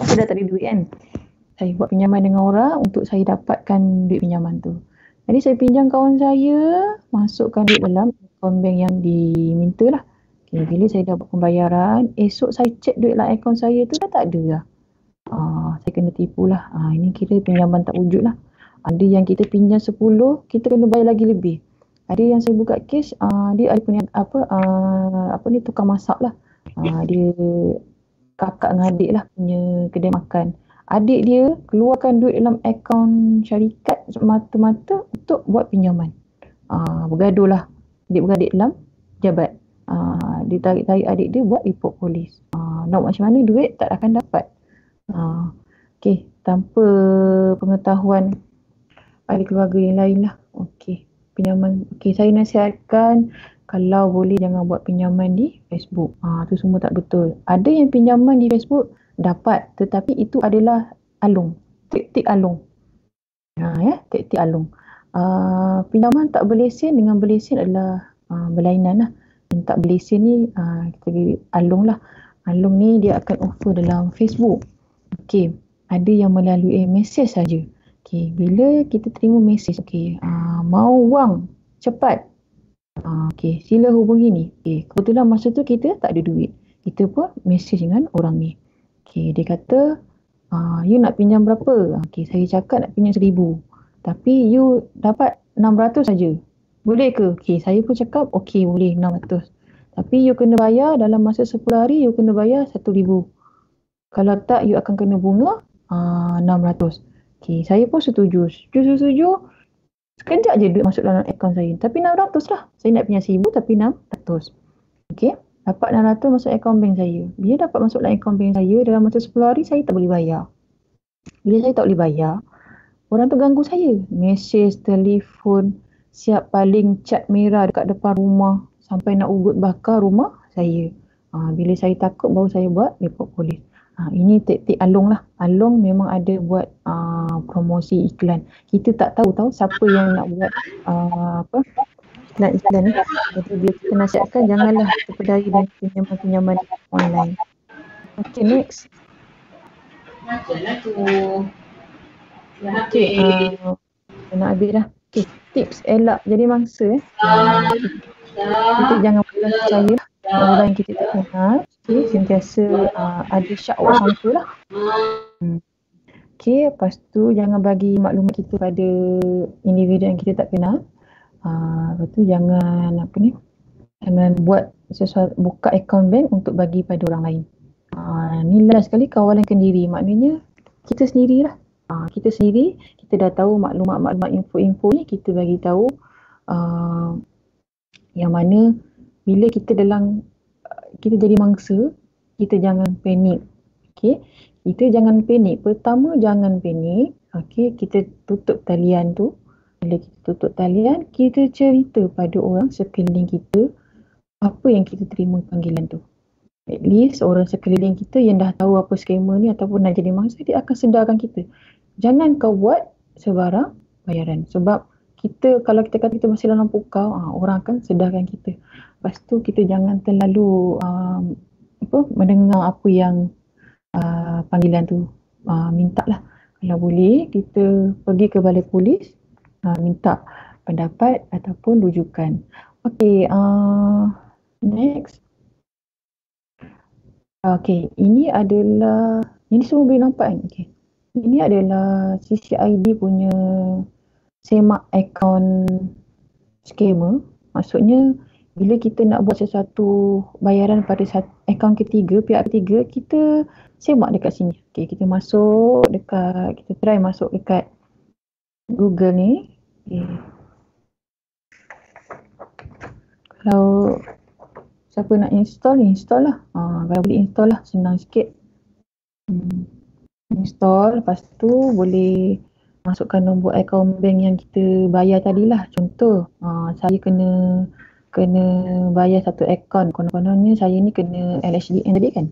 Saya dah tak ada duit kan. Saya buat pinjaman dengan orang untuk saya dapatkan duit pinjaman tu. Jadi saya pinjam kawan saya, masukkan duit dalam akaun bank yang diminta lah. Okay, bila saya dah buat pembayaran, esok saya cek duit dalam akaun saya tu dah tak ada lah. Saya kena tipu lah. Ini kira pinjaman tak wujud lah. Ada yang kita pinjam 10, kita kena bayar lagi lebih. Ada yang saya buka kes, dia ada punya tukang masak lah. Dia kakak dengan adik lah punya kedai makan. Adik dia keluarkan duit dalam akaun syarikat mata-mata untuk buat pinjaman. Bergaduh lah. Adik-beradik dalam jabat. Dia tarik-tarik adik dia buat report polis. Nak macam mana duit tak akan dapat. Okey, tanpa pengetahuan ahli keluarga yang lain lah. Okey, pinjaman. Okey, saya nasihatkan kalau boleh jangan buat pinjaman di Facebook. Tu semua tak betul. Ada yang pinjaman di Facebook dapat, tetapi itu adalah alung. Taktik alung. Taktik alung. Pinjaman tak berlesen dengan berlesen adalah berlainan lah. Yang tak berlesen ni kita alung lah. Alung ni dia akan offer dalam Facebook. Okey, ada yang melalui mesej saja. Okey, bila kita terima mesej, mau wang cepat. Okey, sila hubungi ni. Okey, kebetulan masa tu kita tak ada duit. Kita pun mesej dengan orang ni. Okey, dia kata, you nak pinjam berapa? Okey, saya cakap nak pinjam 1,000. Tapi you dapat 600 saja. Boleh ke? Okey, saya pun cakap, okey boleh 600. Tapi you kena bayar dalam masa 10 hari, you kena bayar 1,000. Kalau tak, you akan kena bunga 600. Okey, saya pun setuju. Setuju. Sekejap je duit masuk dalam akaun saya. Tapi 600 lah. Saya nak pinjam 1,000 tapi 600. Okey. Dapat 600 masuk akaun bank saya. Bila dapat masuk dalam akaun bank saya, dalam masa 10 hari saya tak boleh bayar. Bila saya tak boleh bayar, orang tu ganggu saya. Mesej, telefon, siap paling cat merah dekat depan rumah sampai nak ugut bakar rumah saya. Bila saya takut baru saya buat report polis. Ini taktik alung lah. Alung memang ada buat promosi iklan. Kita tak tahu siapa yang nak buat iklan ni. Jadi bila kita nasihatkan janganlah terpedaya dengan pinjaman-pinjaman online. Okay, next. Okay, nak habis dah. Okay, tips elak jadi mangsa. Kita jangan mudah percaya orang yang kita tak kenal. Okay, sentiasa ada syak awak sangka lah. Okay, lepas tu jangan bagi maklumat kita pada individu yang kita tak kenal. Lepas tu jangan buat sesuatu, buka akaun bank untuk bagi pada orang lain. Ni last sekali kawalan kendiri. Maknanya kita sendirilah. Kita sendiri, kita dah tahu maklumat-maklumat info-info ni, kita bagi tahu yang mana bila kita jadi mangsa, kita jangan panik. Okey, kita jangan panik. Pertama, jangan panik. Okey, kita tutup talian tu. Bila kita tutup talian, kita cerita pada orang sekeliling kita apa yang kita terima panggilan tu. At least orang sekeliling kita yang dah tahu apa skema ni ataupun nak jadi mangsa, dia akan sedarkan kita. Jangan kau buat sebarang bayaran. Sebab kita, kalau kita kata kita masih dalam pukau, orang akan sedarkan kita. Lepas tu kita jangan terlalu mendengar apa yang panggilan tu minta lah. Kalau boleh kita pergi ke balai polis, minta pendapat ataupun rujukan. Okey, next. Okey, ini semua boleh nampak kan? Okey. Ini adalah CCID punya semak akaun skema. Maksudnya bila kita nak buat sesuatu bayaran pada akaun ketiga, pihak ketiga, kita semak dekat sini. Okey, kita try masuk dekat Google ni. Okay. Kalau siapa nak install lah. Kalau boleh install lah, senang sikit. Install, lepas tu boleh masukkan nombor akaun bank yang kita bayar tadilah. Contoh, saya kena bayar satu akaun. Kononnya saya ni kena LHDN tadi kan.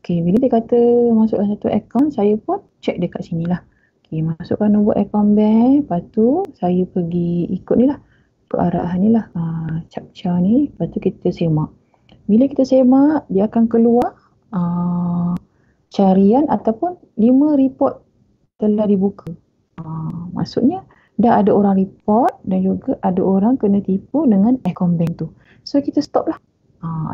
Okey, bila dia kata masukkan satu akaun, saya pun check dekat sini lah. Okey, masukkan nombor akaun bank, lepas tu saya pergi ikut ni lah. Ikut arahan ni lah. Captcha ni, lepas tu kita semak. Bila kita semak, dia akan keluar carian ataupun 5 report telah dibuka. Maksudnya dah ada orang report dan juga ada orang kena tipu dengan akaun bank tu. So kita stop lah.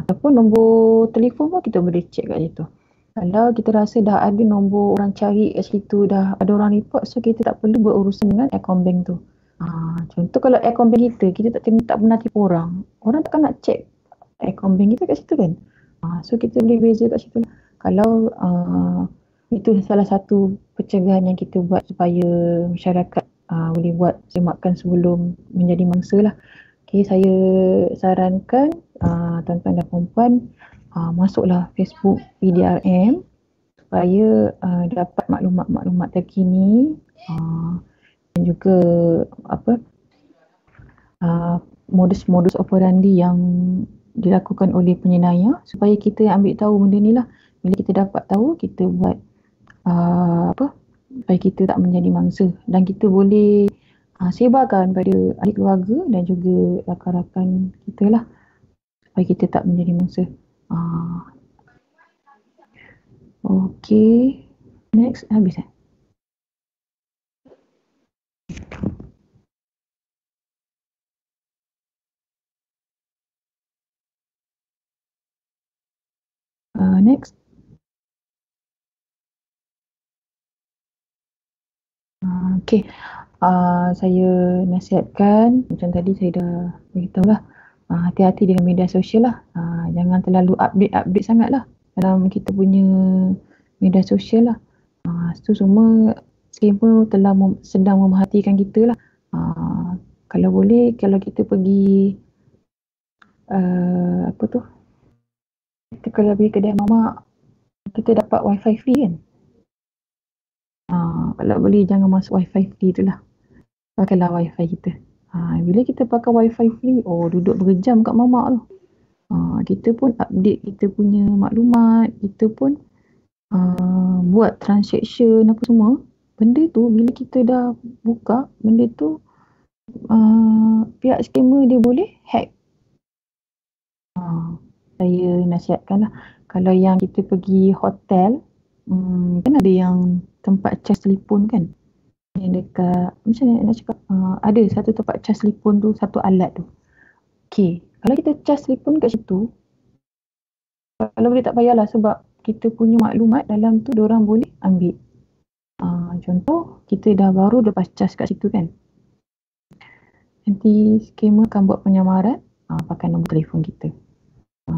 Ataupun nombor telefon pun kita boleh check kat situ. Kalau kita rasa dah ada nombor orang cari kat situ, dah ada orang report, so kita tak perlu berurusan dengan akaun bank tu. Contoh kalau akaun bank kita tak pernah tipu orang takkan nak check akaun bank kita kat situ kan. So kita boleh beza kat situ lah. Kalau itu salah satu pencegahan yang kita buat supaya masyarakat boleh buat semakan sebelum menjadi mangsa lah. Okay, saya sarankan tuan-tuan dan puan-puan masuklah Facebook PDRM supaya dapat maklumat-maklumat terkini dan juga modus-modus operandi yang dilakukan oleh penyenayah, supaya kita ambil tahu benda ni lah. Bila kita dapat tahu, kita buat supaya kita tak menjadi mangsa, dan kita boleh sebarkan pada ahli keluarga dan juga rakan-rakan kita lah supaya kita tak menjadi mangsa. Okey, next. Habis kan? Next. Okey, saya nasihatkan, macam tadi saya dah beritahu lah, hati-hati dengan media sosial lah. Jangan terlalu update sangat lah dalam kita punya media sosial lah. Itu semua skema sedang memerhatikan kita lah. Kalau boleh, kalau kita pergi kita kalau pergi kedai mamak, kita dapat wifi free kan. Kalau boleh jangan masuk wifi free tu lah, pakailah wifi kita. Bila kita pakai wifi free, duduk berjam kat mamak tu. Kita pun update kita punya maklumat, kita pun buat transaction apa semua. Benda tu bila kita dah buka, benda tu pihak skema dia boleh hack. Saya nasihatkan lah, kalau yang kita pergi hotel, kan ada yang tempat cas telefon kan, yang dekat, macam mana nak cakap, ada satu tempat cas telefon tu, satu alat tu. Okey, kalau kita cas telefon kat situ, kalau boleh tak payahlah, sebab kita punya maklumat dalam tu diorang boleh ambil. Contoh, kita dah baru lepas cas kat situ kan, nanti skema akan buat penyamaran pakai nombor telefon kita.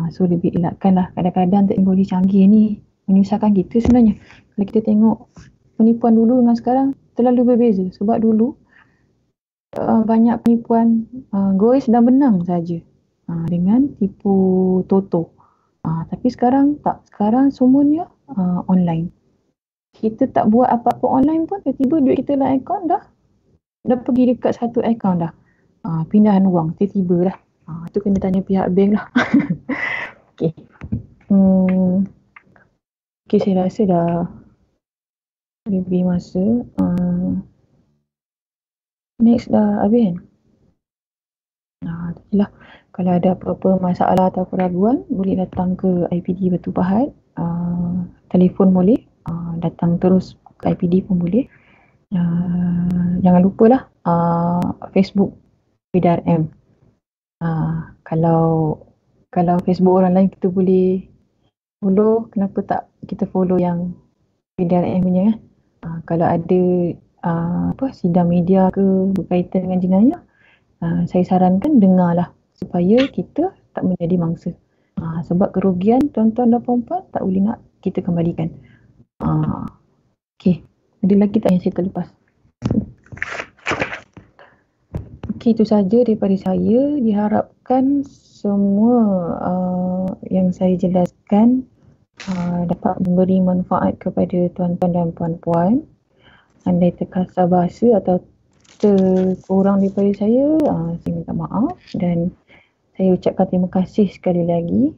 So lebih elakkan lah. Kadang-kadang teknologi canggih ni menyusahkan kita sebenarnya. Kalau kita tengok penipuan dulu dengan sekarang, terlalu berbeza. Sebab dulu banyak penipuan goes dan benang saja dengan tipu toto. Tapi sekarang tak. Sekarang semuanya online. Kita tak buat apa-apa online pun, tiba-tiba duit kita dalam akaun dah pergi dekat satu akaun dah. Pindahan wang tiba-tiba dah. Tu kena tanya pihak bank lah. Okey. Okey, saya rasa dah lebih masa. Next dah habis kan? Itulah. Kalau ada apa-apa masalah atau keraguan, boleh datang ke IPD Batu Pahat. Telefon boleh. Datang terus ke IPD pun boleh. Jangan lupalah Facebook PDRM. Kalau Facebook orang lain kita boleh follow, kenapa tak kita follow yang PDRM punya? Kalau ada sidang media ke berkaitan dengan jenayah, saya sarankan dengarlah supaya kita tak menjadi mangsa. Sebab kerugian tuan-tuan dan puan-puan tak boleh nak kita kembalikan. Okey, ada lagi tak yang saya terlepas? Okey, itu saja daripada saya. Diharapkan semua yang saya jelaskan dapat memberi manfaat kepada tuan-tuan dan puan-puan. Andai terkasar bahasa atau terkurang daripada saya minta maaf, dan saya ucapkan terima kasih sekali lagi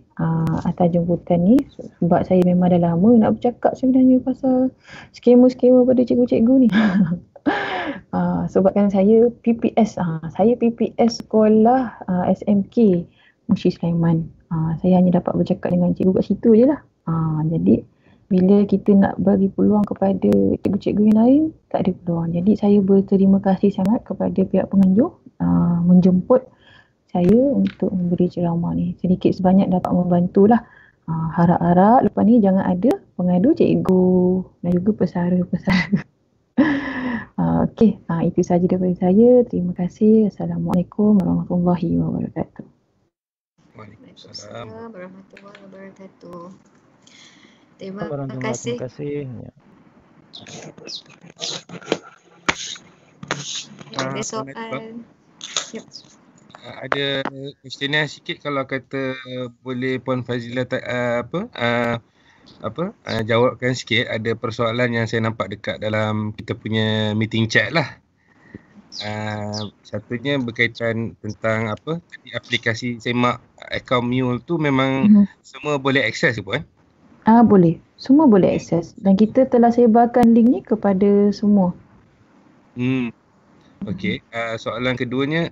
atas jemputan ni, sebab saya memang dah lama nak bercakap sebenarnya pasal skema-skema pada cikgu-cikgu ni. Sebabkan saya PPS, sekolah SMK Mushi Sulaiman. Saya hanya dapat bercakap dengan cikgu kat situ je lah. Jadi bila kita nak bagi peluang kepada cikgu-cikgu yang lain, tak ada peluang. Jadi saya berterima kasih sangat kepada pihak penganjur menjemput saya untuk memberi ceramah ni. Sedikit sebanyak dapat membantulah. Harap-harap lepas ni jangan ada pengadu cikgu dan juga pesara-pesara. Okey, itu saja daripada saya. Terima kasih. Assalamualaikum warahmatullahi wabarakatuh. Waalaikumsalam warahmatullahi wabarakatuh. Terima kasih. Ada soalan? Ada questionnaire sikit, kalau kata boleh Puan Fazila jawabkan sikit. Ada persoalan yang saya nampak dekat dalam kita punya meeting chat lah. Satunya berkaitan tentang aplikasi Semak akaun Mule tu memang semua boleh akses ke Puan? Boleh. Semua boleh akses. Dan kita telah sebarkan link ni kepada semua. Okey. Soalan keduanya,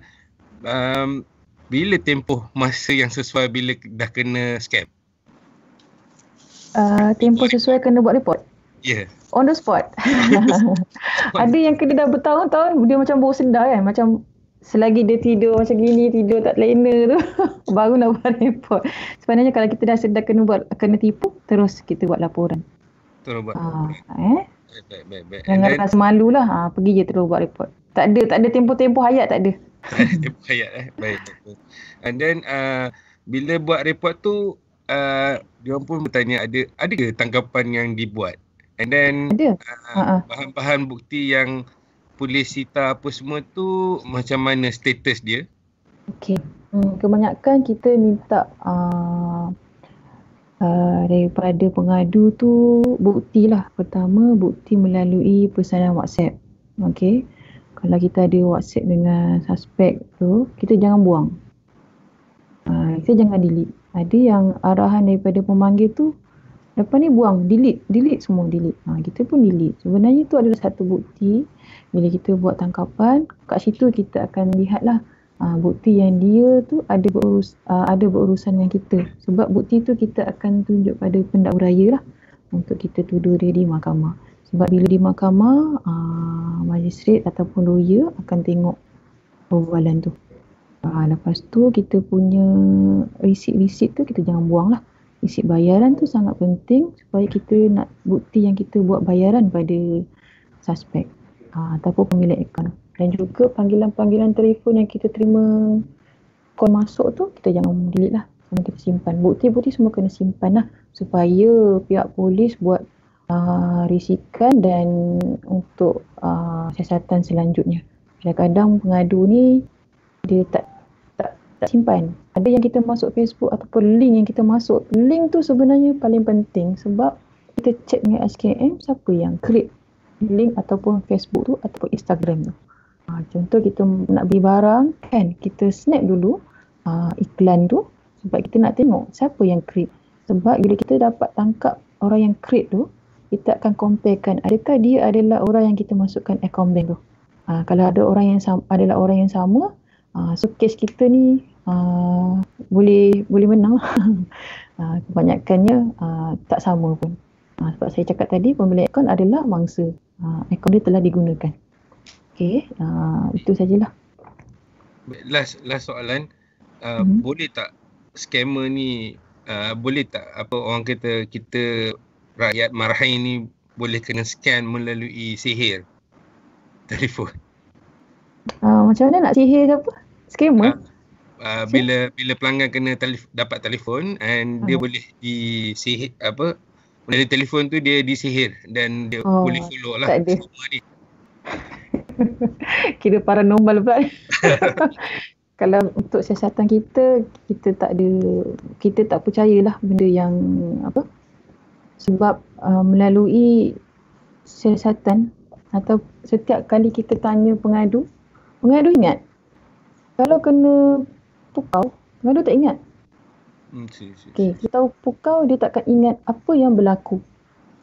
bila tempoh masa yang sesuai bila dah kena scam? Tempoh sesuai kena buat report? Ya. Yeah. On the spot. Ada yang kena dah bertahun-tahun, dia macam baru sedar kan. Macam selagi dia tidur macam gini, tidur tak lena tu, baru nak buat report. Sebenarnya kalau kita dah sedar kena tipu, terus kita buat laporan. Terus buat laporan. Baik. Jangan rasa malu lah. Pergi je terus buat report. Tak ada tempoh-tempoh hayat, tak ada. Tempoh hayat Baik. And then bila buat report tu, diorang pun bertanya ada ke tanggapan yang dibuat? And then bahan-bahan bukti yang polis sita apa semua tu, macam mana status dia? Okey. Kebanyakan kita minta daripada pengadu tu bukti lah. Pertama, bukti melalui pesanan WhatsApp. Okey. Kalau kita ada WhatsApp dengan suspek tu, kita jangan buang. Kita jangan delete. Ada yang arahan daripada pemanggil tu, lepas ni buang, delete semua, delete. Kita pun delete. Sebenarnya tu adalah satu bukti. Bila kita buat tangkapan, kat situ kita akan lihatlah bukti yang dia tu ada berurusan dengan kita. Sebab bukti tu kita akan tunjuk pada pendakwa raya lah untuk kita tuduh dia di mahkamah. Sebab bila di mahkamah, magistrate ataupun lawyer akan tengok perbualan tu. Lepas tu kita punya receipt tu kita jangan buang lah. Receipt bayaran tu sangat penting supaya kita nak bukti yang kita buat bayaran pada suspek ataupun pemilik akaun. Dan juga panggilan-panggilan telefon yang kita terima call masuk tu, kita jangan delete lah. Semua kita simpan. Bukti-bukti semua kena simpan lah supaya pihak polis buat risikan dan untuk siasatan selanjutnya. Kadang-kadang pengadu ni dia tak tak simpan. Ada yang kita masuk Facebook ataupun link yang kita masuk. Link tu sebenarnya paling penting sebab kita check dengan SKM siapa yang create link ataupun Facebook tu ataupun Instagram tu. Contoh kita nak beli barang kan, kita snap dulu iklan tu sebab kita nak tengok siapa yang create. Sebab bila kita dapat tangkap orang yang create tu, kita akan comparekan adakah dia adalah orang yang kita masukkan account bank tu. Kalau ada orang yang adalah orang yang sama, so case kita ni boleh menang. Kebanyakannya tak sama pun. Sebab saya cakap tadi, pembelian akaun adalah mangsa. Akaun dia telah digunakan. Okey, itu sajalah. Last soalan, boleh tak scammer ni, boleh tak apa orang kata kita rakyat marahin ni boleh kena scan melalui sihir telefon? Macam mana nak sihir ke apa? Scammer? Bila pelanggan kena dapat telefon and dia boleh disihir apa, melalui telefon tu dia disihir dan dia boleh follow lah semua ni. Kira paranormal pula. Kalau untuk siasatan kita tak percayalah benda yang apa, sebab melalui siasatan atau setiap kali kita tanya pengadu ingat. Kalau kena pukau, pengadu tak ingat. Okey, kita tahu pukau, dia takkan ingat apa yang berlaku.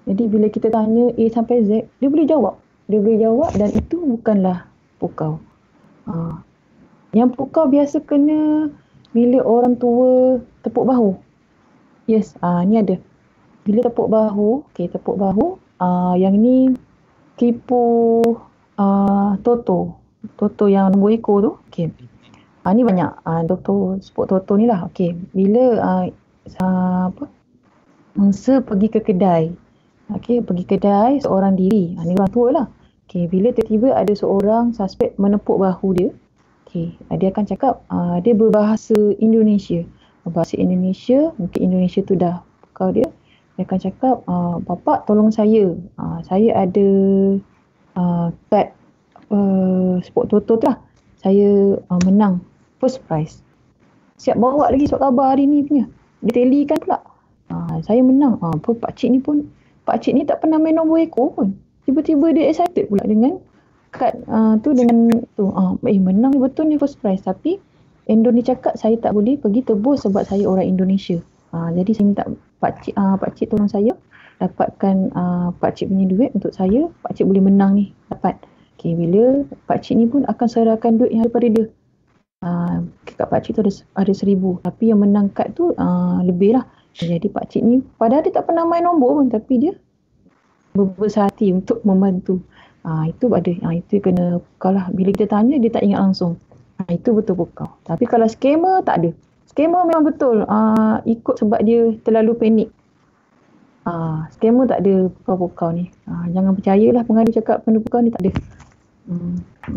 Jadi bila kita tanya A sampai Z, dia boleh jawab dan itu bukanlah pukau. Yang pukau biasa kena bila orang tua tepuk bahu. Yes, ni ada. Bila tepuk bahu, yang ni tipu Toto yang nombor ekor tu. Okey. Ni banyak. Doktor sport Toto ni lah. Okey. Bila mangsa pergi ke kedai. Okey, pergi kedai seorang diri. Ni orang tua lah. Okey, bila tiba-tiba ada seorang suspek menepuk bahu dia. Okey, dia akan cakap dia berbahasa Indonesia. Mungkin Indonesia tu dah pukau dia. Dia akan cakap, "Bapak tolong saya. Saya ada kad sport Toto tu lah. Saya menang first prize. Siap bawa lagi surat khabar hari ni punya. Dia telekan pula. Saya menang. Pak cik ni tak pernah main nombor ekor pun. Tiba-tiba dia excited pula dengan kad tu dengan tu. Menang betul ni first prize. Tapi Endon ni cakap saya tak boleh pergi tebus sebab saya orang Indonesia. Jadi saya minta Pak cik tolong saya dapatkan Pak cik punya duit untuk saya. Pak cik boleh menang ni. Dapat. Okay, bila Pak cik ni pun akan serahkan duit yang daripada dia. Kat Pak cik tu ada 1,000. Tapi yang menang kad tu lebih lah. Jadi Pak cik ni padahal dia tak pernah main nombor pun, tapi dia berbesar hati untuk membantu. Itu ada. Itu kena pukau lah. Bila kita tanya dia tak ingat langsung. Itu betul pukau. Tapi kalau scammer tak ada. Scammer memang betul ikut sebab dia terlalu panik. Scammer tak ada pukau-pukau ni. Jangan percayalah pengadu cakap pukau ni tak ada.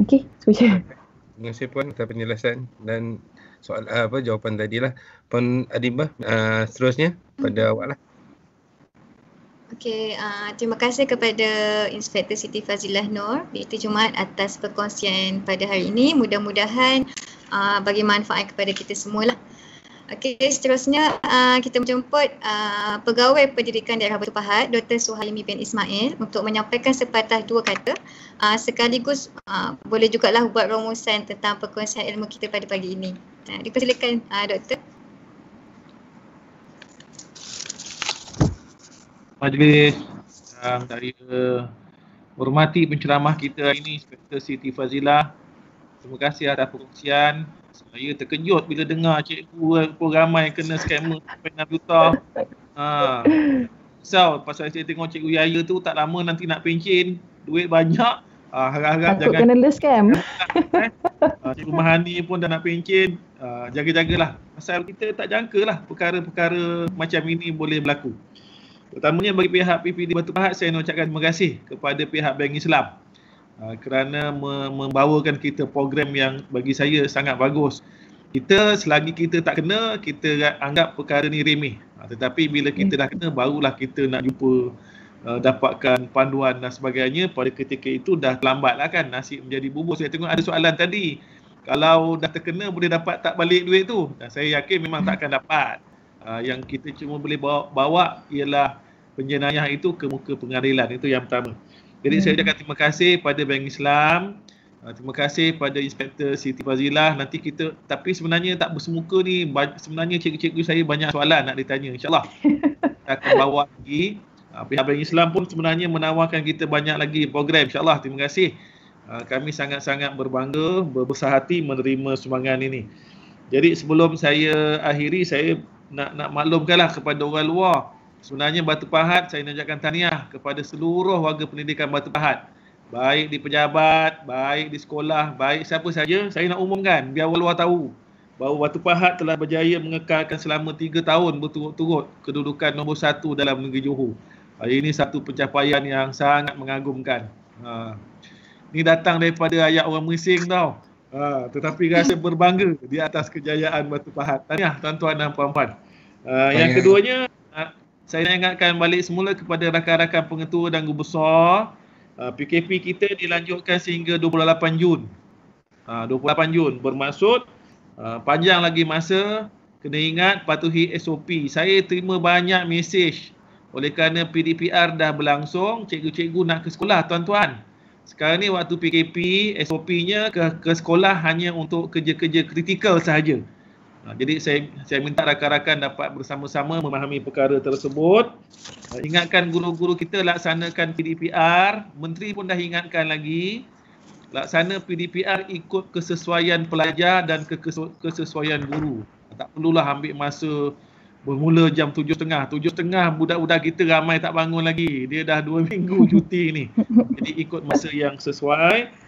Okey, seterusnya. Terima kasih Puan atas penjelasan dan soal jawapan tadilah. Puan Adibah, seterusnya pada awak lah. Okey, terima kasih kepada Inspektor Siti Fazilah Nur BT Jumaat atas perkongsian pada hari ini. Mudah-mudahan bagi manfaat kepada kita semualah. Okey, seterusnya kita menjemput Pegawai Pendidikan Daerah Batu Pahat Dr. Suhaimi bin Ismail untuk menyampaikan sepatah dua kata sekaligus boleh jugalah buat rumusan tentang perkongsian ilmu kita pada pagi ini. Dipersilakan Doktor. Majlis dari hormati penceramah kita hari ini Inspektor Siti Fazilah. Terima kasih atas perkongsian. Saya terkejut bila dengar cikgu ramai kena scammer sampai 6 juta. Risau pasal saya tengok cikgu Yaya tu tak lama nanti nak pencen, duit banyak. Harap-harap jangan kena le scam. Cikgu Mahani pun dah nak pencen. Jaga-jagalah. Pasal kita tak jangkalah perkara-perkara macam ini boleh berlaku. Terutamanya bagi pihak PPD Batu Pahat, saya nak ucapkan terima kasih kepada pihak Bank Islam kerana membawakan kita program yang bagi saya sangat bagus. Kita selagi kita tak kena, kita anggap perkara ni remeh. Tetapi bila kita dah kena, barulah kita nak jumpa, dapatkan panduan dan sebagainya. Pada ketika itu dah terlambat lah kan, nasi menjadi bubur. Saya tengok ada soalan tadi, Kalau dah terkena boleh dapat tak balik duit tu. Dan saya yakin memang tak akan dapat. Yang kita cuma boleh bawa ialah penjenayah itu ke muka pengadilan. Itu yang pertama. Jadi saya ucapkan terima kasih pada Bank Islam. Terima kasih pada Inspektor Siti Fazilah. Nanti kita, tapi sebenarnya tak bersemuka ni, sebenarnya cikgu-cikgu saya banyak soalan nak ditanya. InsyaAllah kita akan bawa lagi. Pihak Bank Islam pun sebenarnya menawarkan kita banyak lagi program. InsyaAllah, terima kasih. Kami sangat-sangat berbangga, berbesar hati menerima sumbangan ini. Jadi sebelum saya akhiri, saya nak maklumkanlah kepada orang luar. Sebenarnya Batu Pahat, saya nak ucapkan tahniah kepada seluruh warga pendidikan Batu Pahat. Baik di pejabat, baik di sekolah, baik siapa saja, saya nak umumkan biar orang luar tahu bahawa Batu Pahat telah berjaya mengekalkan selama 3 tahun berturut-turut kedudukan nombor 1 dalam negeri Johor. Ini satu pencapaian yang sangat mengagumkan. Ini datang daripada ayat orang Mersing tau. Tetapi rasa berbangga di atas kejayaan Batu Pahat. Tahniah tuan-tuan dan puan-puan. Yang keduanya, saya nak ingatkan balik semula kepada rakan-rakan pengetua dan guru besar. PKP kita dilanjutkan sehingga 28 Jun. 28 Jun bermaksud panjang lagi masa. Kena ingat patuhi SOP. Saya terima banyak mesej oleh kerana PDPR dah berlangsung, cikgu-cikgu nak ke sekolah tuan-tuan. Sekarang ni waktu PKP, SOP-nya ke sekolah hanya untuk kerja-kerja kritikal sahaja. Jadi saya minta rakan-rakan dapat bersama-sama memahami perkara tersebut. Ingatkan guru-guru kita laksanakan PDPR. Menteri pun dah ingatkan lagi. Laksana PDPR ikut kesesuaian pelajar dan kesesuaian guru. Tak perlulah ambil masa bermula jam 7.30. 7.30 budak-budak kita ramai tak bangun lagi. Dia dah 2 minggu cuti ni. Jadi ikut masa yang sesuai.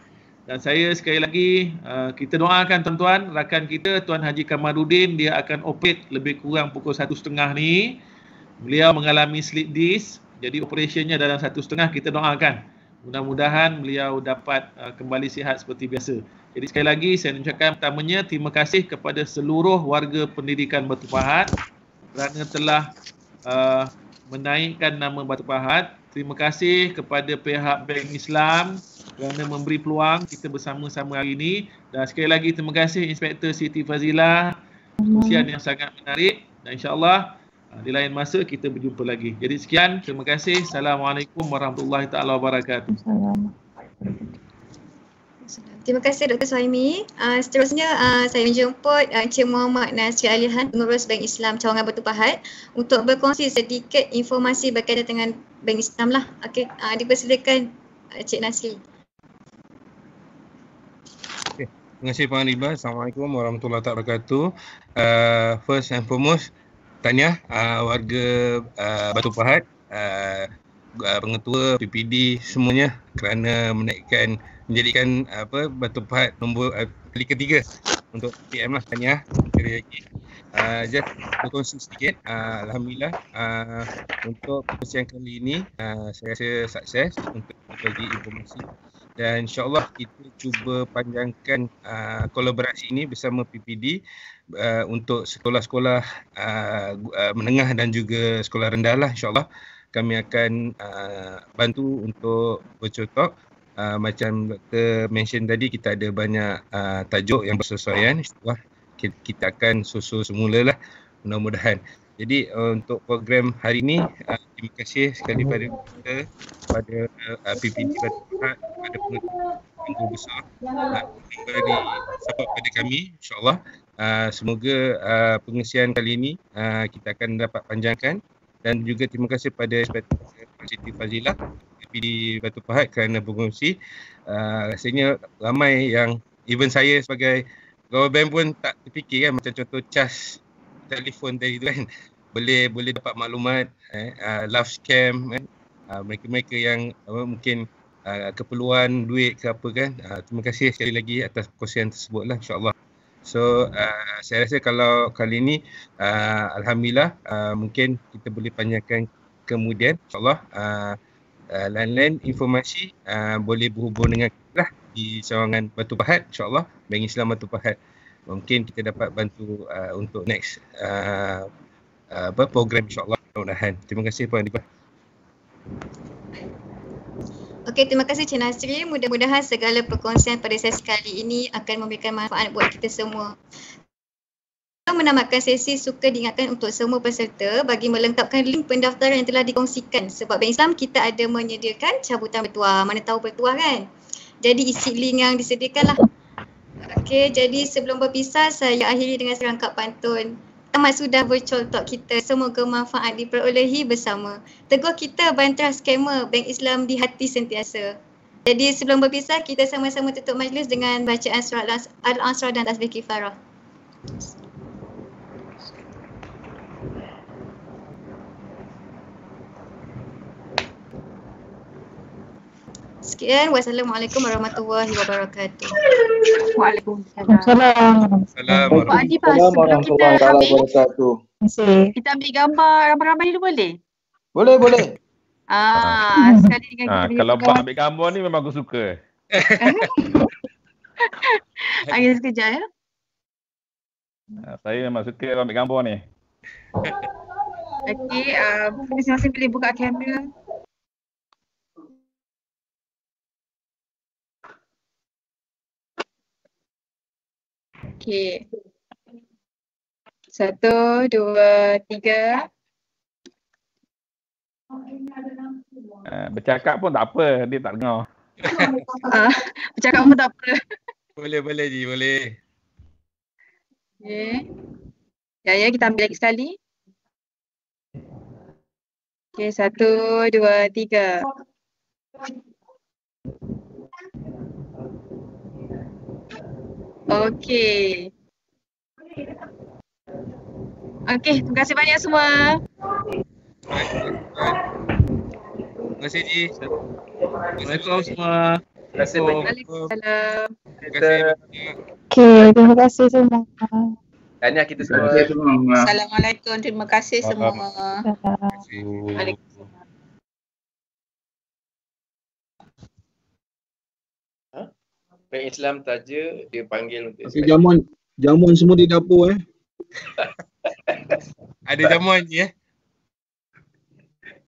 Dan saya sekali lagi, kita doakan tuan-tuan, rakan kita Tuan Haji Kamarudin, dia akan operate lebih kurang pukul 1.30 ni. Beliau mengalami slip disc, jadi operationnya dalam 1.30, kita doakan. Mudah-mudahan beliau dapat kembali sihat seperti biasa. Jadi sekali lagi saya ucapkan pertamanya terima kasih kepada seluruh warga pendidikan Batu Pahat kerana telah menaikkan nama Batu Pahat. Terima kasih kepada pihak Bank Islam kerana memberi peluang kita bersama-sama hari ini. Dan sekali lagi terima kasih Inspektor Siti Fazilah, kongsian yang sangat menarik. Dan insyaAllah di lain masa kita berjumpa lagi. Jadi sekian, terima kasih. Assalamualaikum warahmatullahi taala wabarakatuh. Terima kasih Dr. Suhaimi. Seterusnya saya menjemput Encik Muhammad Nasri Alihan, Pengurus Bank Islam Cawangan Batu Pahat untuk berkongsi sedikit informasi berkaitan dengan Bank Islam lah. Okey, dipersilakan Encik Nasri. Okay. Terima kasih Puan Riba. Assalamualaikum warahmatullahi wabarakatuh. First and foremost, tahniah warga Batu Pahat, pengetua, PPD semuanya kerana menjadikan Batu Pahat nombor kali ketiga untuk PM lah. Tahniah sekali lagi. Just berkongsi sedikit. Alhamdulillah untuk persiapan kali ini saya rasa sukses untuk bagi informasi dan insyaAllah kita cuba panjangkan kolaborasi ini bersama PPD untuk sekolah-sekolah menengah dan juga sekolah rendah lah. InsyaAllah kami akan bantu untuk virtual talk. Macam Dr. mention tadi, kita ada banyak tajuk yang bersesuaian. InsyaAllah kita akan susul semula lah, mudah-mudahan. Jadi untuk program hari ini, terima kasih sekali pada kita, pada PPD Batu Pahat, pada pengetua besar beri support pada kami, insyaAllah. Semoga pengisian kali ini kita akan dapat panjangkan. Dan juga terima kasih pada Siti Fazilah, PPD Batu Pahat kerana berkongsi. Rasanya ramai yang, even saya sebagai pegawai bank pun tak terfikir kan, macam contoh cas telefon tadi tu kan, boleh dapat maklumat, love scam kan, mereka-mereka yang mungkin keperluan duit ke apa kan. Terima kasih sekali lagi atas perkongsian tersebut lah, insyaAllah. So saya rasa kalau kali ini alhamdulillah mungkin kita boleh panjangkan kemudian, insyaAllah. Lain-lain informasi boleh berhubung dengan kita lah di Cawangan Batu Pahat, insyaAllah, Bank Islam Batu Pahat. Mungkin kita dapat bantu untuk next program, insyaAllah, mudah-mudahan. Terima kasih Puan Dibah. Okey, terima kasih Cik Nasri. Mudah-mudahan segala perkongsian pada sesi kali ini akan memberikan manfaat buat kita semua. Menamatkan sesi, suka diingatkan untuk semua peserta bagi melengkapkan link pendaftaran yang telah dikongsikan. Sebab Bank Islam kita ada menyediakan cabutan bertuah. Mana tahu bertuah kan? Jadi isi link yang disediakanlah. Okey, jadi sebelum berpisah saya akhiri dengan serangkap pantun. Tamat sudah virtual talk kita. Semoga manfaat diperolehi bersama. Teguh kita bantah skamer, Bank Islam di hati sentiasa. Jadi sebelum berpisah kita sama-sama tutup majlis dengan bacaan surat Al-Asr dan tasbih kifarah. Sekian, wassalamualaikum warahmatullahi wabarakatuh. Waalaikumsalam. Pak Adi, sebelum kita habis, kita ambil gambar ramai-ramai dulu boleh? Boleh. Sekali dengan kita Kalau Pak ambil gambar ni memang aku suka. Okey, sekejap ya. Saya memang suka ambil gambar ni. Okey, masing-masing boleh buka kamera. Okey. 1, 2, 3. Bercakap pun tak apa, dia tak dengar. Bercakap pun tak apa. Boleh Ji, boleh. Okey. Ya, kita ambil lagi sekali. Okey, 1, 2, 3. Okey. Okey, terima kasih banyak semua. Terima kasih Ji. Assalamualaikum semua. Terima kasih banyak. Waalaikumsalam. Terima kasih banyak. Okey, terima kasih semua. Tahniah kita semua. Assalamualaikum, terima kasih semua. Terima kasih. Waalaikumsalam. Bank Islam taja dia panggil untuk Jamuan semua di dapur Ada jamuan Ji